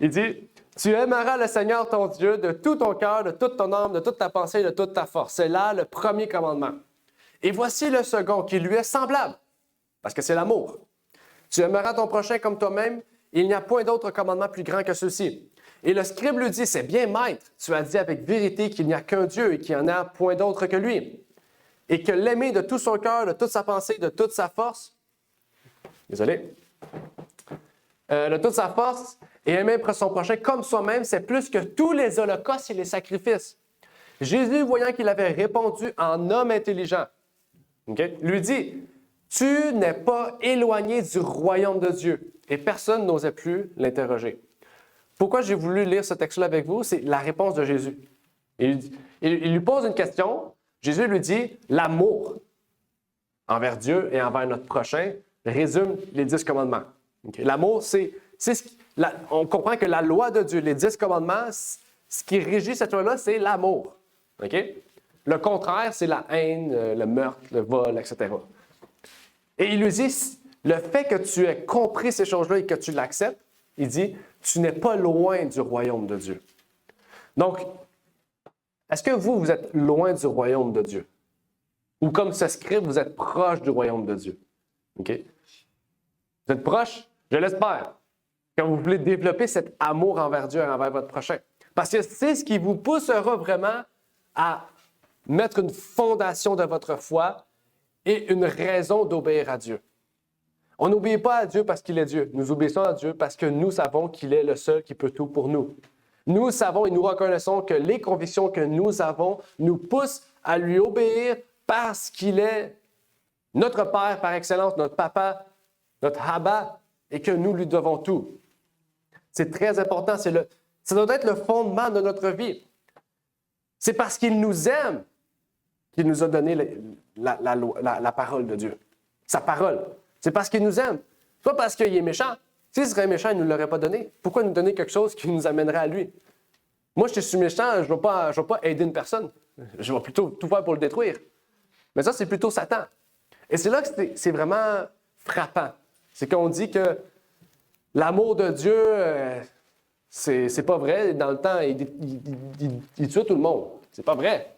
Il dit, « Tu aimeras le Seigneur ton Dieu de tout ton cœur, de toute ton âme, de toute ta pensée et de toute ta force. » C'est là le premier commandement. Et voici le second qui lui est semblable, parce que c'est l'amour. « Tu aimeras ton prochain comme toi-même. Il n'y a point d'autre commandement plus grand que ceux-ci. » Et le scribe lui dit, « C'est bien, maître, tu as dit avec vérité qu'il n'y a qu'un Dieu et qu'il n'y en a point d'autre que lui. Et que l'aimer de tout son cœur, de toute sa pensée, de toute sa force, de toute sa force, et aimer son prochain comme soi-même, c'est plus que tous les holocaustes et les sacrifices. » Jésus, voyant qu'il avait répondu en homme intelligent, lui dit, « Tu n'es pas éloigné du royaume de Dieu. » Et personne n'osait plus l'interroger. Pourquoi j'ai voulu lire ce texte-là avec vous? C'est la réponse de Jésus. Il lui pose une question. Jésus lui dit, l'amour envers Dieu et envers notre prochain résume les 10 commandements. Okay? L'amour, on comprend que la loi de Dieu, les 10 commandements, ce qui régit cette loi-là, c'est l'amour. Okay? Le contraire, c'est la haine, le meurtre, le vol, etc. Et il lui dit, le fait que tu aies compris ces choses-là et que tu l'acceptes, il dit, tu n'es pas loin du royaume de Dieu. Donc, est-ce que vous êtes loin du royaume de Dieu? Ou comme ce scribe, vous êtes proche du royaume de Dieu? OK? Vous êtes proche? Je l'espère. Quand vous voulez développer cet amour envers Dieu et envers votre prochain. Parce que c'est ce qui vous poussera vraiment à mettre une fondation de votre foi et une raison d'obéir à Dieu. On n'obéit pas à Dieu parce qu'il est Dieu. Nous obéissons à Dieu parce que nous savons qu'il est le seul qui peut tout pour nous. Nous savons et nous reconnaissons que les convictions que nous avons nous poussent à lui obéir parce qu'il est notre Père par excellence, notre Papa, notre Abba, et que nous lui devons tout. C'est très important. Ça doit être le fondement de notre vie. C'est parce qu'il nous aime qu'il nous a donné la parole de Dieu. Sa parole. C'est parce qu'il nous aime. Pas parce qu'il est méchant. S'il serait méchant, il ne nous l'aurait pas donné. Pourquoi nous donner quelque chose qui nous amènerait à lui? Moi, je suis méchant, je ne vais pas aider une personne. Je vais plutôt tout faire pour le détruire. Mais ça, c'est plutôt Satan. Et c'est là que c'est vraiment frappant. C'est qu'on dit que l'amour de Dieu, c'est pas vrai. Dans le temps, il tue tout le monde. C'est pas vrai.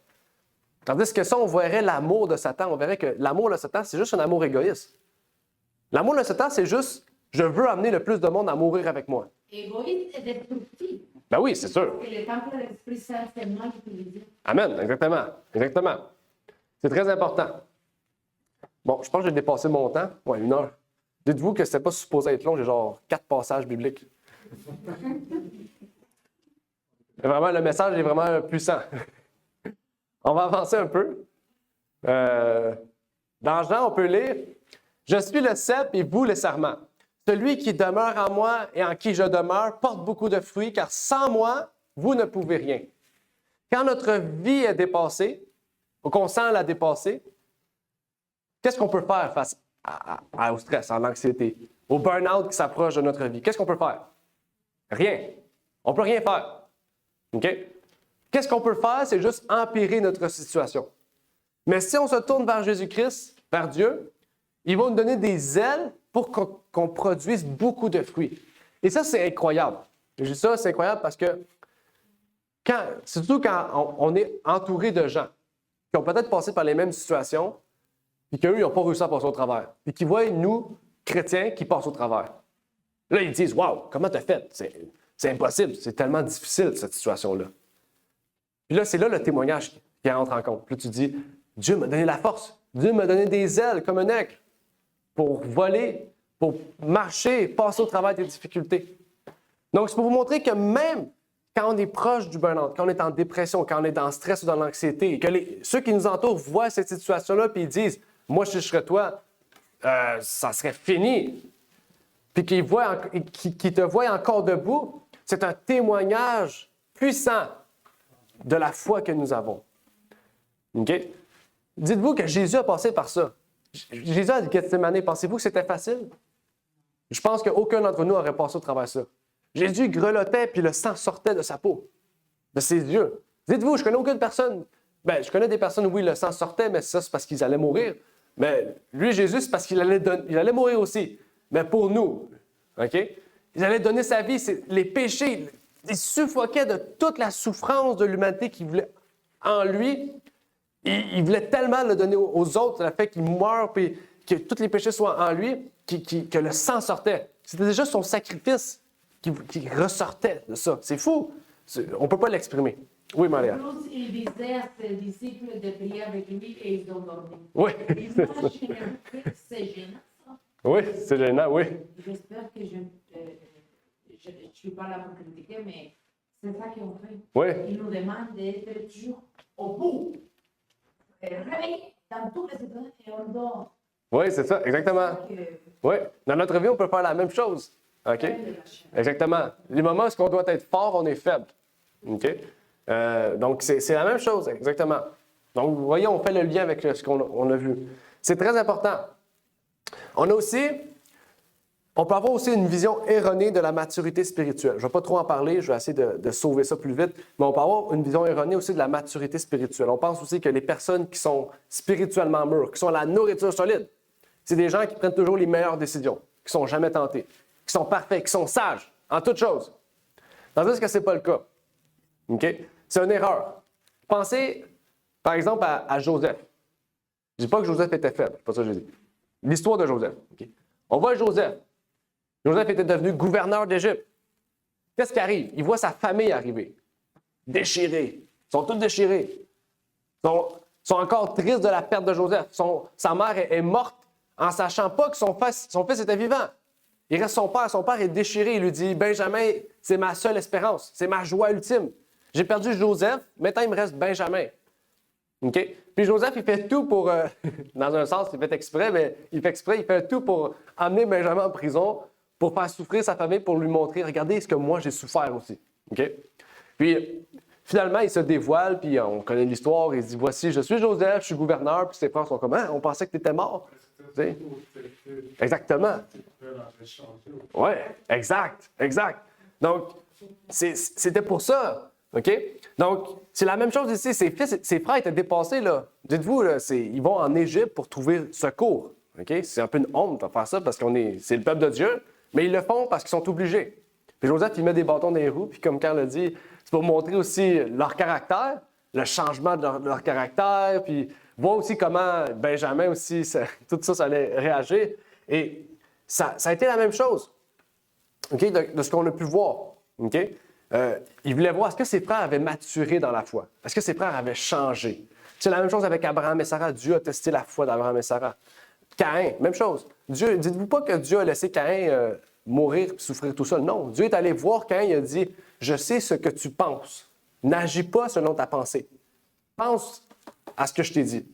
Tandis que ça, on verrait l'amour de Satan. On verrait que l'amour de Satan, c'est juste un amour égoïste. L'amour de Satan, c'est juste, je veux amener le plus de monde à mourir avec moi. Égoïste et destructif. Ben oui, c'est sûr. Et le temple de l'Esprit Saint, c'est mal utilisé. Amen, exactement. Exactement. C'est très important. Bon, je pense que j'ai dépassé mon temps. Ouais, 1 heure. Dites-vous que c'était pas supposé être long, j'ai genre 4 passages bibliques. Vraiment, le message est vraiment puissant. On va avancer un peu. Dans Jean, on peut lire « Je suis le cep et vous le sarment. Celui qui demeure en moi et en qui je demeure porte beaucoup de fruits, car sans moi, vous ne pouvez rien. » Quand notre vie est dépassée, ou qu'on sent la dépasser, qu'est-ce qu'on peut faire face au stress, à l'anxiété, au burn-out qui s'approche de notre vie? Qu'est-ce qu'on peut faire? Rien. On ne peut rien faire. OK? Qu'est-ce qu'on peut faire? C'est juste empirer notre situation. Mais si on se tourne vers Jésus-Christ, vers Dieu, il va nous donner des ailes pour qu'on produise beaucoup de fruits. Et ça, c'est incroyable. Je dis ça, c'est incroyable parce que surtout quand on est entouré de gens qui ont peut-être passé par les mêmes situations, puis qu'eux, ils n'ont pas réussi à passer au travers. Puis qu'ils voient, nous, chrétiens, qui passent au travers. Là, ils disent « Wow, comment t'as fait? C'est impossible, c'est tellement difficile, cette situation-là. » Puis là, c'est là le témoignage qui entre en compte. Puis là, tu dis « Dieu m'a donné la force. Dieu m'a donné des ailes comme un aigle pour voler, pour marcher, passer au travers des difficultés. » Donc, c'est pour vous montrer que même quand on est proche du burn-out, quand on est en dépression, quand on est dans le stress ou dans l'anxiété, et que ceux qui nous entourent voient cette situation-là puis ils disent « Moi, si je serais toi, ça serait fini. » Puis qu'ils te voient encore debout, c'est un témoignage puissant de la foi que nous avons. OK? Dites-vous que Jésus a passé par ça. Jésus a dit Gethsémani, pensez-vous que c'était facile? Je pense qu'aucun d'entre nous aurait passé au travers de ça. Jésus grelottait puis le sang sortait de sa peau, de ses yeux. Dites-vous, je connais aucune personne. Bien, je connais des personnes où oui, le sang sortait, mais ça, c'est parce qu'ils allaient mourir. Mais lui, Jésus, c'est parce qu'il allait mourir aussi. Mais pour nous, OK? Il allait donner sa vie. Les péchés, il suffoquait de toute la souffrance de l'humanité qu'il voulait en lui. Il voulait tellement le donner aux autres, le fait qu'il meure et que tous les péchés soient en lui, que le sang sortait. C'était déjà son sacrifice qui ressortait de ça. C'est fou. On ne peut pas l'exprimer. Oui, Maria. Plus, il disait à ses disciples de prier avec lui et ils ont dormi. Oui. C'est gênant, ça. Oui, c'est gênant, oui. J'espère que je ne suis pas là pour critiquer, mais c'est ça qu'ils ont fait. Oui. Ils nous demandent d'être toujours au bout. Réveillés dans tous les états et on dort. Oui, c'est ça, exactement. Oui. Dans notre vie, on peut faire la même chose. OK? Exactement. Les moments où on doit être fort, on est faible. OK? Donc, c'est la même chose, exactement. Donc, vous voyez, on fait le lien avec ce qu'on a vu. C'est très important. On peut avoir aussi une vision erronée de la maturité spirituelle. Je ne vais pas trop en parler, je vais essayer de sauver ça plus vite, mais on peut avoir une vision erronée aussi de la maturité spirituelle. On pense aussi que les personnes qui sont spirituellement mûres, qui sont la nourriture solide, c'est des gens qui prennent toujours les meilleures décisions, qui ne sont jamais tentés, qui sont parfaits, qui sont sages en toutes choses. Tandis que ce n'est pas le cas. OK? C'est une erreur. Pensez, par exemple, à Joseph. Je ne dis pas que Joseph était faible, c'est pas ça que je dis. L'histoire de Joseph. Okay? On voit Joseph. Joseph était devenu gouverneur d'Égypte. Qu'est-ce qui arrive? Il voit sa famille arriver. Déchirés. Ils sont tous déchirés. Ils sont encore tristes de la perte de Joseph. Sa mère est morte en sachant pas que son fils était vivant. Il reste son père est déchiré, il lui dit « Benjamin, c'est ma seule espérance, c'est ma joie ultime. J'ai perdu Joseph, maintenant il me reste Benjamin. » OK? Puis Joseph, il fait tout pour, dans un sens, il fait exprès, mais il fait tout pour emmener Benjamin en prison, pour faire souffrir sa famille, pour lui montrer « Regardez ce que moi j'ai souffert aussi. » OK? Puis finalement, il se dévoile, puis on connaît l'histoire, il dit « Voici, je suis Joseph, je suis gouverneur. » Puis ses frères sont comme « Hein, on pensait que tu étais mort. » Exactement. Oui, exact. Donc, c'était pour ça. OK? Donc, c'est la même chose ici. Ses frères étaient dépassés, là. Dites-vous, là, ils vont en Égypte pour trouver secours. OK? C'est un peu une honte de faire ça parce c'est le peuple de Dieu, mais ils le font parce qu'ils sont obligés. Puis Joseph, il met des bâtons dans les roues, puis comme Carl l'a dit, c'est pour montrer aussi leur caractère, le changement de leur caractère, puis voir aussi comment Benjamin aussi, tout ça allait réagir. Et ça a été la même chose, OK, de ce qu'on a pu voir. OK? Il voulait voir, est-ce que ses frères avaient maturé dans la foi? Est-ce que ses frères avaient changé? C'est la même chose avec Abraham et Sarah. Dieu a testé la foi d'Abraham et Sarah. Caïn, même chose. Dites-vous pas que Dieu a laissé Caïn mourir et souffrir tout seul. Non, Dieu est allé voir Caïn, il a dit, « Je sais ce que tu penses. N'agis pas selon ta pensée. Pense à ce que je t'ai dit. »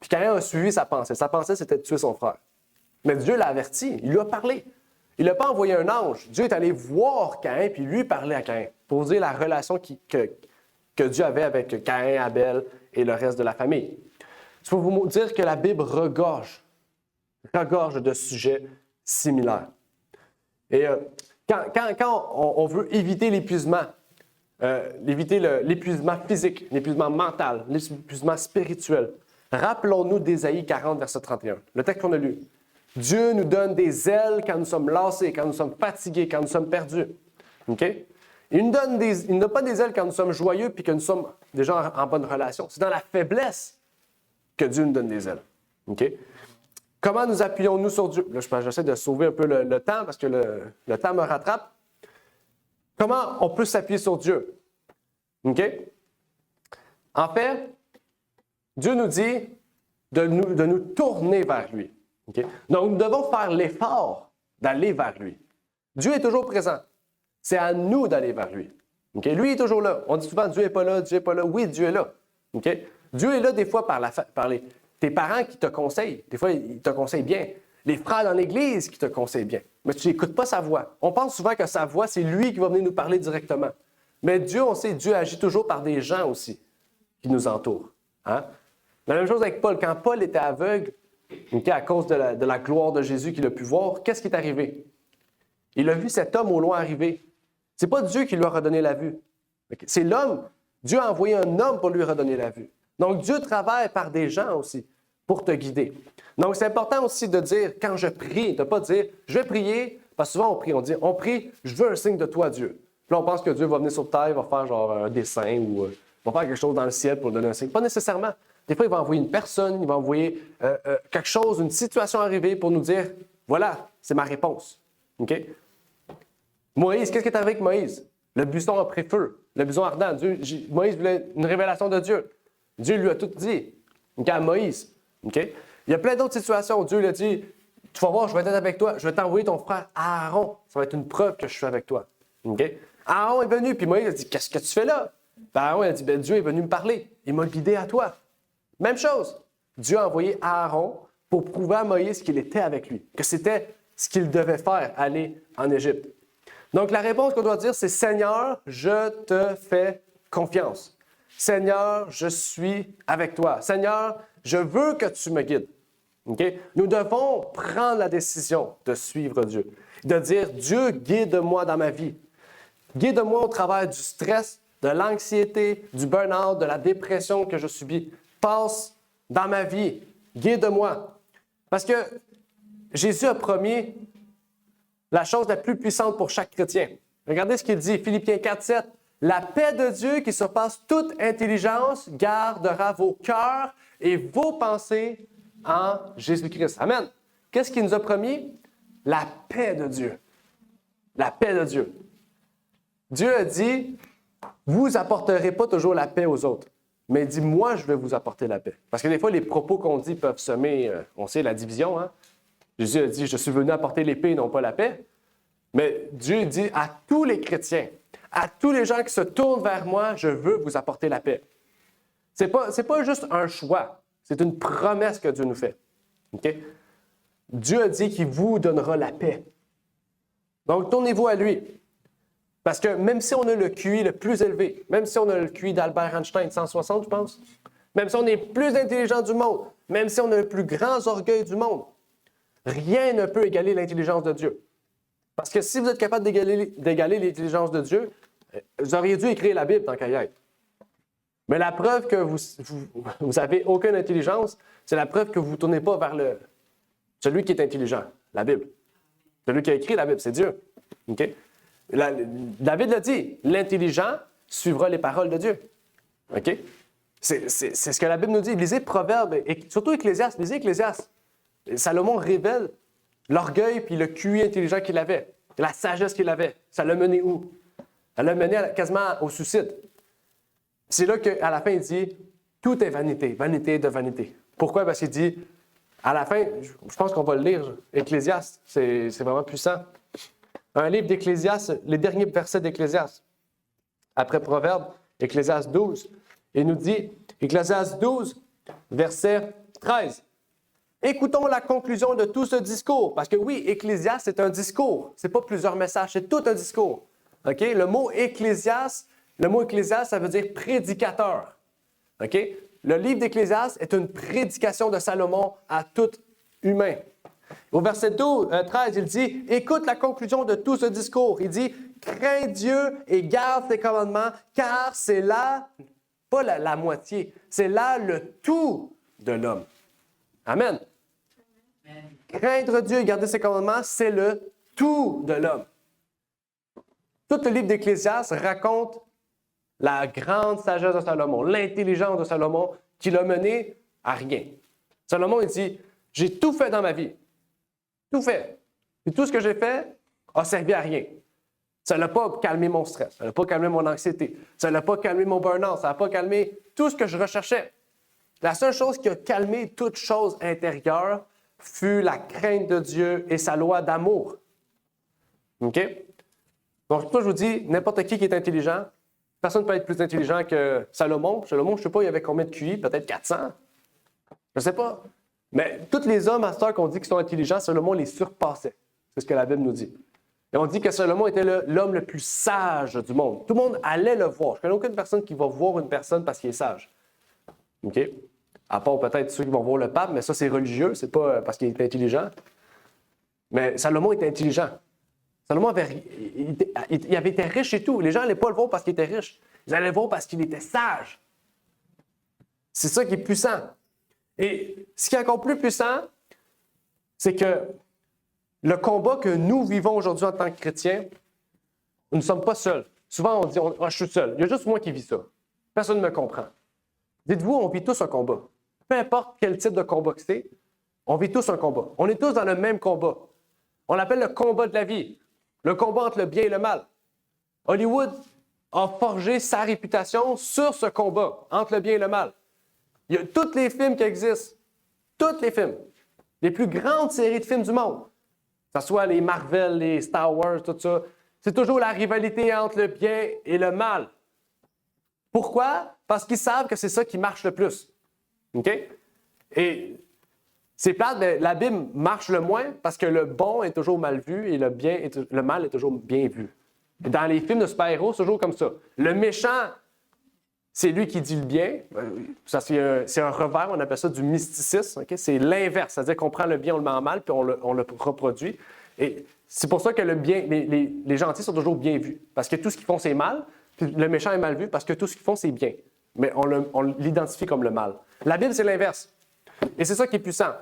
Puis Caïn a suivi sa pensée. Sa pensée, c'était de tuer son frère. Mais Dieu l'a averti, il lui a parlé. Il n'a pas envoyé un ange. Dieu est allé voir Caïn puis lui parler à Caïn pour dire la relation que Dieu avait avec Caïn, Abel et le reste de la famille. C'est pour vous dire que la Bible regorge de sujets similaires. Et quand on veut éviter l'épuisement, l'épuisement physique, l'épuisement mental, l'épuisement spirituel, rappelons-nous d'Ésaïe 40, verset 31, le texte qu'on a lu. Dieu nous donne des ailes quand nous sommes lassés, quand nous sommes fatigués, quand nous sommes perdus. OK? Il ne donne pas des ailes quand nous sommes joyeux puis que nous sommes déjà en bonne relation. C'est dans la faiblesse que Dieu nous donne des ailes. OK? Comment nous appuyons-nous sur Dieu? Là, j'essaie de sauver un peu le temps parce que le temps me rattrape. Comment on peut s'appuyer sur Dieu? OK? En fait, Dieu nous dit de nous tourner vers lui. Okay? Donc, nous devons faire l'effort d'aller vers lui. Dieu est toujours présent. C'est à nous d'aller vers lui. Okay? Lui est toujours là. On dit souvent, Dieu n'est pas là, Dieu n'est pas là. Oui, Dieu est là. Okay? Dieu est là des fois par tes parents qui te conseillent. Des fois, ils te conseillent bien. Les frères dans l'Église qui te conseillent bien. Mais tu n'écoutes pas sa voix. On pense souvent que sa voix, c'est lui qui va venir nous parler directement. Mais Dieu, on sait, Dieu agit toujours par des gens aussi qui nous entourent. Hein? La même chose avec Paul. Quand Paul était aveugle, okay, à cause de la gloire de Jésus qu'il a pu voir, qu'est-ce qui est arrivé? Il a vu cet homme au loin arriver. Ce n'est pas Dieu qui lui a redonné la vue. Okay? C'est l'homme. Dieu a envoyé un homme pour lui redonner la vue. Donc, Dieu travaille par des gens aussi pour te guider. Donc, c'est important aussi de dire, quand je prie, de ne pas dire, je vais prier, parce que souvent on prie, je veux un signe de toi, Dieu. Puis là, on pense que Dieu va venir sur terre, il va faire genre un dessin ou va faire quelque chose dans le ciel pour donner un signe. Pas nécessairement. Des fois, il va envoyer une personne, il va envoyer quelque chose, une situation arrivée pour nous dire, voilà, c'est ma réponse. OK? Moïse, qu'est-ce qui est arrivé avec Moïse? Le buisson a pris feu, le buisson ardent. Moïse voulait une révélation de Dieu. Dieu lui a tout dit. OK, à Moïse. OK? Il y a plein d'autres situations où Dieu lui a dit, tu vas voir, je vais être avec toi, je vais t'envoyer ton frère Aaron. Ça va être une preuve que je suis avec toi. OK? Aaron est venu, puis Moïse a dit, qu'est-ce que tu fais là? Puis Aaron a dit, Dieu est venu me parler. Il m'a guidé à toi. Même chose. Dieu a envoyé Aaron pour prouver à Moïse qu'il était avec lui, que c'était ce qu'il devait faire, aller en Égypte. Donc, la réponse qu'on doit dire, c'est « Seigneur, je te fais confiance. Seigneur, je suis avec toi. Seigneur, je veux que tu me guides. » Okay? Nous devons prendre la décision de suivre Dieu, de dire « Dieu, guide-moi dans ma vie. Guide-moi au travers du stress, de l'anxiété, du burn-out, de la dépression que je subis. Passe dans ma vie. Guide-moi. » Parce que Jésus a promis la chose la plus puissante pour chaque chrétien. Regardez ce qu'il dit, Philippiens 4, 7. « La paix de Dieu qui surpasse toute intelligence gardera vos cœurs et vos pensées en Jésus-Christ. » Amen. Qu'est-ce qu'il nous a promis? La paix de Dieu. La paix de Dieu. Dieu a dit, vous n'apporterez pas toujours la paix aux autres, mais il dit, moi, je vais vous apporter la paix. Parce que des fois, les propos qu'on dit peuvent semer, on sait, la division, hein? Jésus a dit, je suis venu apporter l'épée et non pas la paix. Mais Dieu dit à tous les chrétiens, à tous les gens qui se tournent vers moi, je veux vous apporter la paix. C'est pas juste un choix, c'est une promesse que Dieu nous fait. Okay? Dieu a dit qu'il vous donnera la paix. Donc, tournez-vous à lui. Parce que même si on a le QI le plus élevé, même si on a le QI d'Albert Einstein, 160, je pense, même si on est le plus intelligent du monde, même si on a le plus grand orgueil du monde, rien ne peut égaler l'intelligence de Dieu. Parce que si vous êtes capable d'égaler l'intelligence de Dieu, vous auriez dû écrire la Bible tant qu'à y être. Mais la preuve que vous n'avez aucune intelligence, c'est la preuve que vous ne tournez pas vers celui qui est intelligent, la Bible. Celui qui a écrit la Bible, c'est Dieu. Okay? David l'a dit, l'intelligent suivra les paroles de Dieu. Okay? C'est ce que la Bible nous dit. Lisez Proverbes, et surtout Ecclésiaste. Lisez Ecclésiaste. Salomon révèle l'orgueil puis le QI intelligent qu'il avait, la sagesse qu'il avait. Ça l'a mené où? Ça l'a mené quasiment au suicide. C'est là qu'à la fin, il dit « Tout est vanité, vanité de vanité ». Pourquoi? Parce qu'il dit, à la fin, je pense qu'on va le lire, Ecclésiaste, c'est vraiment puissant. Un livre d'Ecclésiaste, les derniers versets d'Ecclésiaste. Après Proverbes, Ecclésiaste 12, il nous dit, Ecclésiaste 12, verset 13. Écoutons la conclusion de tout ce discours. Parce que oui, Ecclésiaste, c'est un discours. Ce n'est pas plusieurs messages, c'est tout un discours. Okay? Le mot Ecclésiaste, ça veut dire prédicateur. Okay? Le livre d'Ecclésiaste est une prédication de Salomon à tout humain. Au verset 13, il dit, écoute la conclusion de tout ce discours. Il dit, crains Dieu et garde ses commandements, car c'est là, pas la moitié, c'est là le tout de l'homme. Amen. Amen. Craindre Dieu et garder ses commandements, c'est le tout de l'homme. Tout le livre d'Ecclésiaste raconte la grande sagesse de Salomon, l'intelligence de Salomon qui l'a mené à rien. Salomon, il dit, j'ai tout fait dans ma vie. Tout fait. Et tout ce que j'ai fait a servi à rien. Ça n'a pas calmé mon stress, ça n'a pas calmé mon anxiété, ça n'a pas calmé mon burn-out, ça n'a pas calmé tout ce que je recherchais. La seule chose qui a calmé toute chose intérieure fut la crainte de Dieu et sa loi d'amour. OK? Donc, toi, je vous dis, n'importe qui est intelligent, personne ne peut être plus intelligent que Salomon. Salomon, je ne sais pas, il avait combien de QI? Peut-être 400? Je ne sais pas. Mais tous les hommes à cette heure qu'on dit qu'ils sont intelligents, Salomon les surpassait. C'est ce que la Bible nous dit. Et on dit que Salomon était l'homme le plus sage du monde. Tout le monde allait le voir. Je ne connais aucune personne qui va voir une personne parce qu'il est sage. OK? À part peut-être ceux qui vont voir le pape, mais ça, c'est religieux, c'est pas parce qu'il est intelligent. Mais Salomon était intelligent. Salomon avait été riche et tout. Les gens n'allaient pas le voir parce qu'il était riche. Ils allaient le voir parce qu'il était sage. C'est ça qui est puissant. Et ce qui est encore plus puissant, c'est que le combat que nous vivons aujourd'hui en tant que chrétiens, nous ne sommes pas seuls. Souvent, on dit je suis seul. Il y a juste moi qui vis ça. Personne ne me comprend. Dites-vous, on vit tous un combat. Peu importe quel type de combat que c'est, on vit tous un combat. On est tous dans le même combat. On l'appelle le combat de la vie. Le combat entre le bien et le mal. Hollywood a forgé sa réputation sur ce combat entre le bien et le mal. Il y a tous les films qui existent. Tous les films. Les plus grandes séries de films du monde. Que ce soit les Marvel, les Star Wars, tout ça. C'est toujours la rivalité entre le bien et le mal. Pourquoi? Parce qu'ils savent que c'est ça qui marche le plus. OK? Et c'est plate, mais la Bible marche le moins parce que le bon est toujours mal vu et le mal est toujours bien vu. Et dans les films de super-héros, c'est toujours comme ça. Le méchant, c'est lui qui dit le bien. Ça, c'est un revers, on appelle ça du mysticisme. Okay? C'est l'inverse, c'est-à-dire qu'on prend le bien, on le met en mal, puis on le reproduit. Et c'est pour ça que le bien, les gentils sont toujours bien vus. Parce que tout ce qu'ils font, c'est mal, puis le méchant est mal vu parce que tout ce qu'ils font, c'est bien. Mais on l'identifie comme le mal. La Bible, c'est l'inverse. Et c'est ça qui est puissant.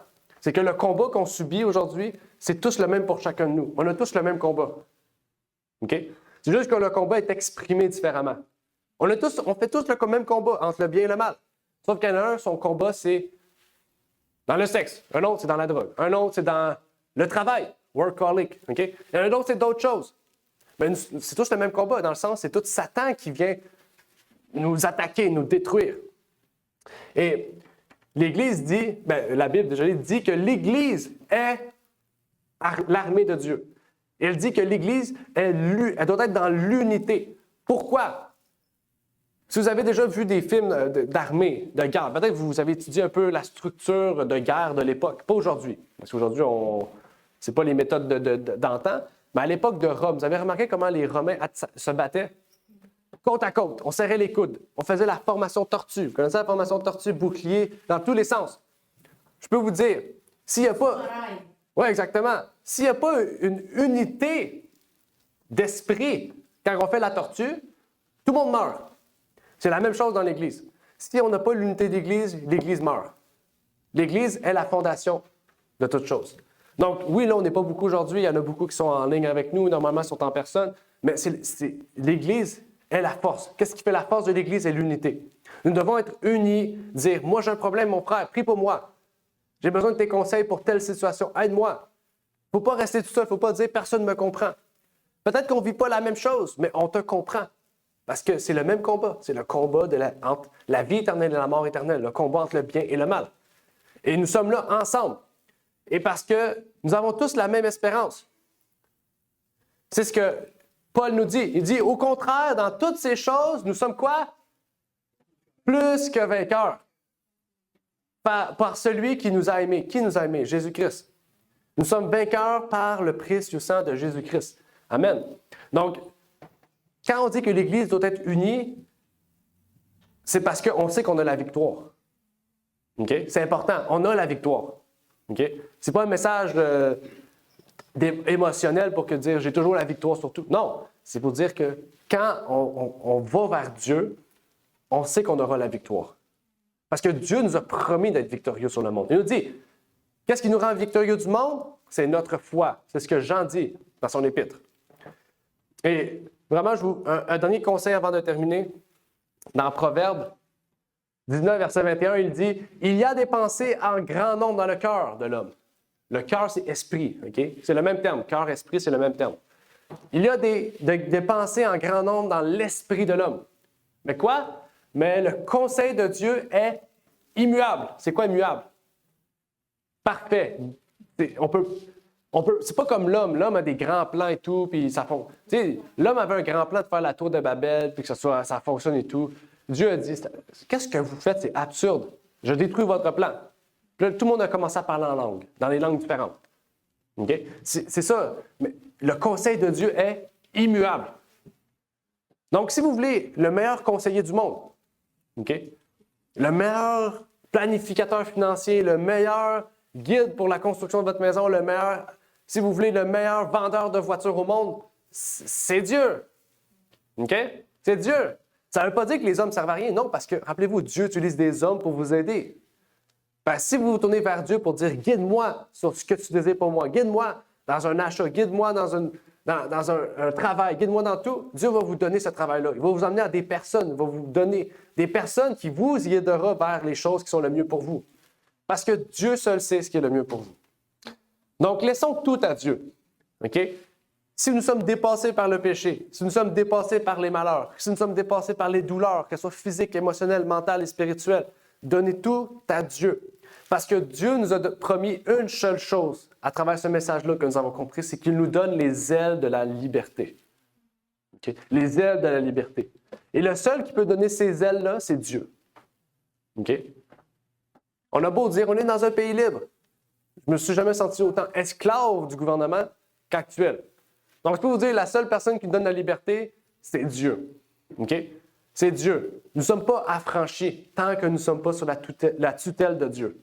C'est que le combat qu'on subit aujourd'hui, c'est tous le même pour chacun de nous. On a tous le même combat. OK? C'est juste que le combat est exprimé différemment. On fait tous le même combat entre le bien et le mal. Sauf qu'il y en a un, son combat, c'est dans le sexe. Un autre, c'est dans la drogue. Un autre, c'est dans le travail. Workaholic. OK? Il y en a un autre, c'est d'autres choses. Mais c'est tous le même combat, dans le sens, c'est tout Satan qui vient nous attaquer, nous détruire. Et l'Église dit, la Bible déjà dit que l'Église est l'armée de Dieu. Il dit que l'Église, elle doit être dans l'unité. Pourquoi? Si vous avez déjà vu des films d'armée, de guerre, peut-être que vous avez étudié un peu la structure de guerre de l'époque. Pas aujourd'hui, parce qu'aujourd'hui, ce n'est pas les méthodes d'antan, mais à l'époque de Rome, vous avez remarqué comment les Romains se battaient? Côte à côte, on serrait les coudes, on faisait la formation tortue. Vous connaissez la formation tortue, bouclier, dans tous les sens. Je peux vous dire, s'il n'y a pas... Oui, exactement. S'il n'y a pas une unité d'esprit quand on fait la tortue, tout le monde meurt. C'est la même chose dans l'Église. Si on n'a pas l'unité d'Église, l'Église meurt. L'Église est la fondation de toute chose. Donc, oui, là, on n'est pas beaucoup aujourd'hui. Il y en a beaucoup qui sont en ligne avec nous. Normalement, ils sont en personne. Mais l'Église est la force. Qu'est-ce qui fait la force de l'Église? C'est l'unité. Nous devons être unis, dire, moi, j'ai un problème, mon frère, prie pour moi. J'ai besoin de tes conseils pour telle situation. Aide-moi. Il ne faut pas rester tout seul. Il ne faut pas dire, personne ne me comprend. Peut-être qu'on ne vit pas la même chose, mais on te comprend. Parce que c'est le même combat. C'est le combat entre la vie éternelle et la mort éternelle, le combat entre le bien et le mal. Et nous sommes là ensemble. Et parce que nous avons tous la même espérance. C'est ce que Paul nous dit. Il dit, au contraire, dans toutes ces choses, nous sommes quoi? Plus que vainqueurs. Par celui qui nous a aimés. Qui nous a aimés? Jésus-Christ. Nous sommes vainqueurs par le précieux sang de Jésus-Christ. Amen. Donc, quand on dit que l'Église doit être unie, c'est parce qu'on sait qu'on a la victoire. Okay? C'est important, on a la victoire. Okay? Ce n'est pas un message émotionnel pour dire « j'ai toujours la victoire sur tout ». Non, c'est pour dire que quand on va vers Dieu, on sait qu'on aura la victoire. Parce que Dieu nous a promis d'être victorieux sur le monde. Il nous dit, qu'est-ce qui nous rend victorieux du monde? C'est notre foi. C'est ce que Jean dit dans son épître. Et vraiment, un dernier conseil avant de terminer. Dans Proverbe 19, verset 21, il dit « Il y a des pensées en grand nombre dans le cœur de l'homme. » Le cœur, c'est esprit. Okay? C'est le même terme. Cœur, esprit, c'est le même terme. Il y a des pensées en grand nombre dans l'esprit de l'homme. Mais quoi? Mais le conseil de Dieu est immuable. C'est quoi immuable? Parfait. C'est pas comme l'homme. L'homme a des grands plans et tout, puis ça fonctionne. L'homme avait un grand plan de faire la tour de Babel, puis que ça fonctionne et tout. Dieu a dit, qu'est-ce que vous faites? C'est absurde. Je détruis votre plan. Puis là, tout le monde a commencé à parler en langue, dans des langues différentes. Okay? C'est ça. Mais le conseil de Dieu est immuable. Donc, si vous voulez le meilleur conseiller du monde, okay? Le meilleur planificateur financier, le meilleur guide pour la construction de votre maison, le meilleur, si vous voulez, le meilleur vendeur de voitures au monde, c'est Dieu. OK? C'est Dieu. Ça ne veut pas dire que les hommes servent à rien. Non, parce que, rappelez-vous, Dieu utilise des hommes pour vous aider. Ben, si vous vous tournez vers Dieu pour dire « Guide-moi sur ce que tu désires pour moi. Guide-moi dans un achat. Guide-moi dans un travail. Guide-moi dans tout. » Dieu va vous donner ce travail-là. Il va vous emmener à des personnes. Il va vous donner des personnes qui vous guidera vers les choses qui sont le mieux pour vous. Parce que Dieu seul sait ce qui est le mieux pour vous. Donc, laissons tout à Dieu. OK? Si nous sommes dépassés par le péché, si nous sommes dépassés par les malheurs, si nous sommes dépassés par les douleurs, qu'elles soient physiques, émotionnelles, mentales et spirituelles, donnez tout à Dieu. Parce que Dieu nous a promis une seule chose à travers ce message-là que nous avons compris, c'est qu'il nous donne les ailes de la liberté. Okay? Les ailes de la liberté. Et le seul qui peut donner ces ailes-là, c'est Dieu. OK? On a beau dire, on est dans un pays libre. Je ne me suis jamais senti autant esclave du gouvernement qu'actuel. Donc, je peux vous dire, la seule personne qui nous donne la liberté, c'est Dieu. OK? C'est Dieu. Nous ne sommes pas affranchis tant que nous ne sommes pas sous la tutelle de Dieu.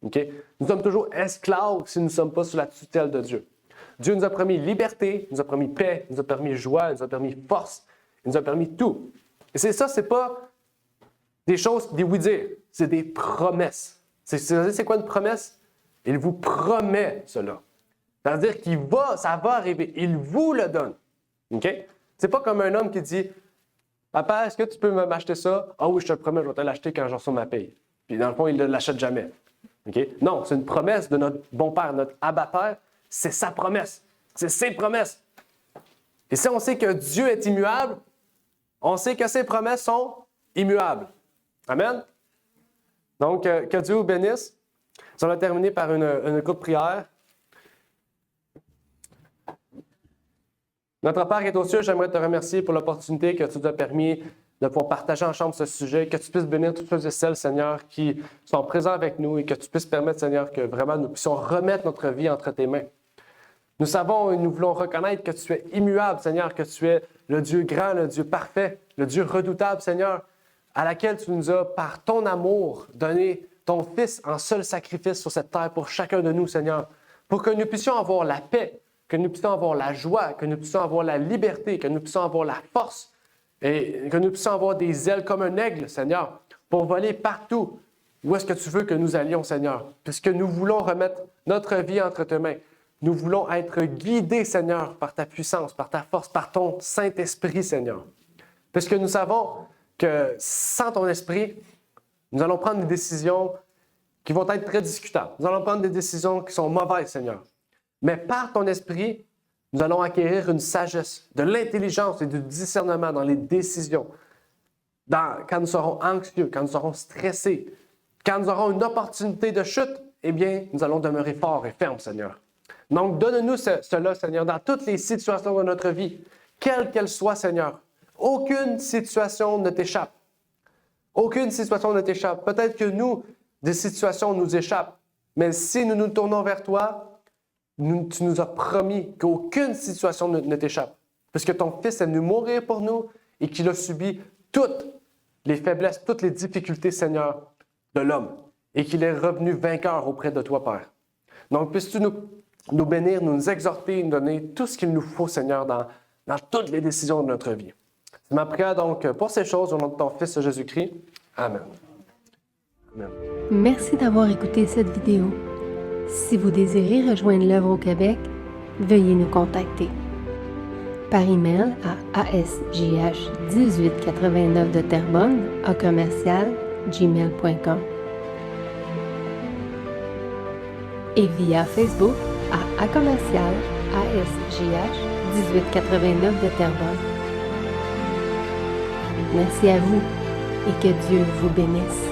OK? Nous sommes toujours esclaves si nous ne sommes pas sous la tutelle de Dieu. Dieu nous a promis liberté, il nous a promis paix, il nous a permis joie, il nous a permis force, il nous a permis tout. Et c'est ça, c'est pas des choses, des oui-dire, c'est des promesses. C'est quoi une promesse? Il vous promet cela. C'est-à-dire ça va arriver. Il vous le donne. OK? C'est pas comme un homme qui dit « Papa, est-ce que tu peux m'acheter ça? Ah oui, je te le promets, je vais te l'acheter quand je reçois ma paye. » Puis dans le fond, il ne l'achète jamais. OK? Non, c'est une promesse de notre bon Père, notre Abba-Père. C'est sa promesse. C'est ses promesses. Et si on sait que Dieu est immuable, on sait que ses promesses sont immuables. Amen? Donc, que Dieu vous bénisse. On va terminer par une courte prière. Notre Père qui est aux cieux, j'aimerais te remercier pour l'opportunité que tu nous as permis de pouvoir partager ensemble ce sujet, que tu puisses bénir toutes ceux et celles, Seigneur, qui sont présents avec nous et que tu puisses permettre, Seigneur, que vraiment nous puissions remettre notre vie entre tes mains. Nous savons et nous voulons reconnaître que tu es immuable, Seigneur, que tu es le Dieu grand, le Dieu parfait, le Dieu redoutable, Seigneur, à laquelle tu nous as, par ton amour, donné ton Fils en seul sacrifice sur cette terre pour chacun de nous, Seigneur, pour que nous puissions avoir la paix, que nous puissions avoir la joie, que nous puissions avoir la liberté, que nous puissions avoir la force et que nous puissions avoir des ailes comme un aigle, Seigneur, pour voler partout où est-ce que tu veux que nous allions, Seigneur, puisque nous voulons remettre notre vie entre tes mains. Nous voulons être guidés, Seigneur, par ta puissance, par ta force, par ton Saint-Esprit, Seigneur. Puisque nous savons que sans ton Esprit, nous allons prendre des décisions qui vont être très discutables. Nous allons prendre des décisions qui sont mauvaises, Seigneur. Mais par ton Esprit, nous allons acquérir une sagesse, de l'intelligence et du discernement dans les décisions. Quand nous serons anxieux, quand nous serons stressés, quand nous aurons une opportunité de chute, eh bien, nous allons demeurer forts et fermes, Seigneur. Donc, donne-nous cela, Seigneur, dans toutes les situations de notre vie, quelles qu'elles soient, Seigneur. Aucune situation ne t'échappe. Aucune situation ne t'échappe. Peut-être que nous, des situations nous échappent, mais si nous nous tournons vers toi, tu nous as promis qu'aucune situation ne t'échappe, parce que ton Fils est venu mourir pour nous et qu'il a subi toutes les faiblesses, toutes les difficultés, Seigneur, de l'homme, et qu'il est revenu vainqueur auprès de toi, Père. Donc, puisses-tu nous bénir, nous exhorter, nous donner tout ce qu'il nous faut, Seigneur, dans toutes les décisions de notre vie. C'est ma prière donc pour ces choses au nom de ton Fils Jésus-Christ. Amen. Amen. Merci d'avoir écouté cette vidéo. Si vous désirez rejoindre l'œuvre au Québec, veuillez nous contacter par email à asjh1889 de Terrebonne @gmail.com et via Facebook à commercial ASJH1889 de Terrebonne. Merci à vous et que Dieu vous bénisse.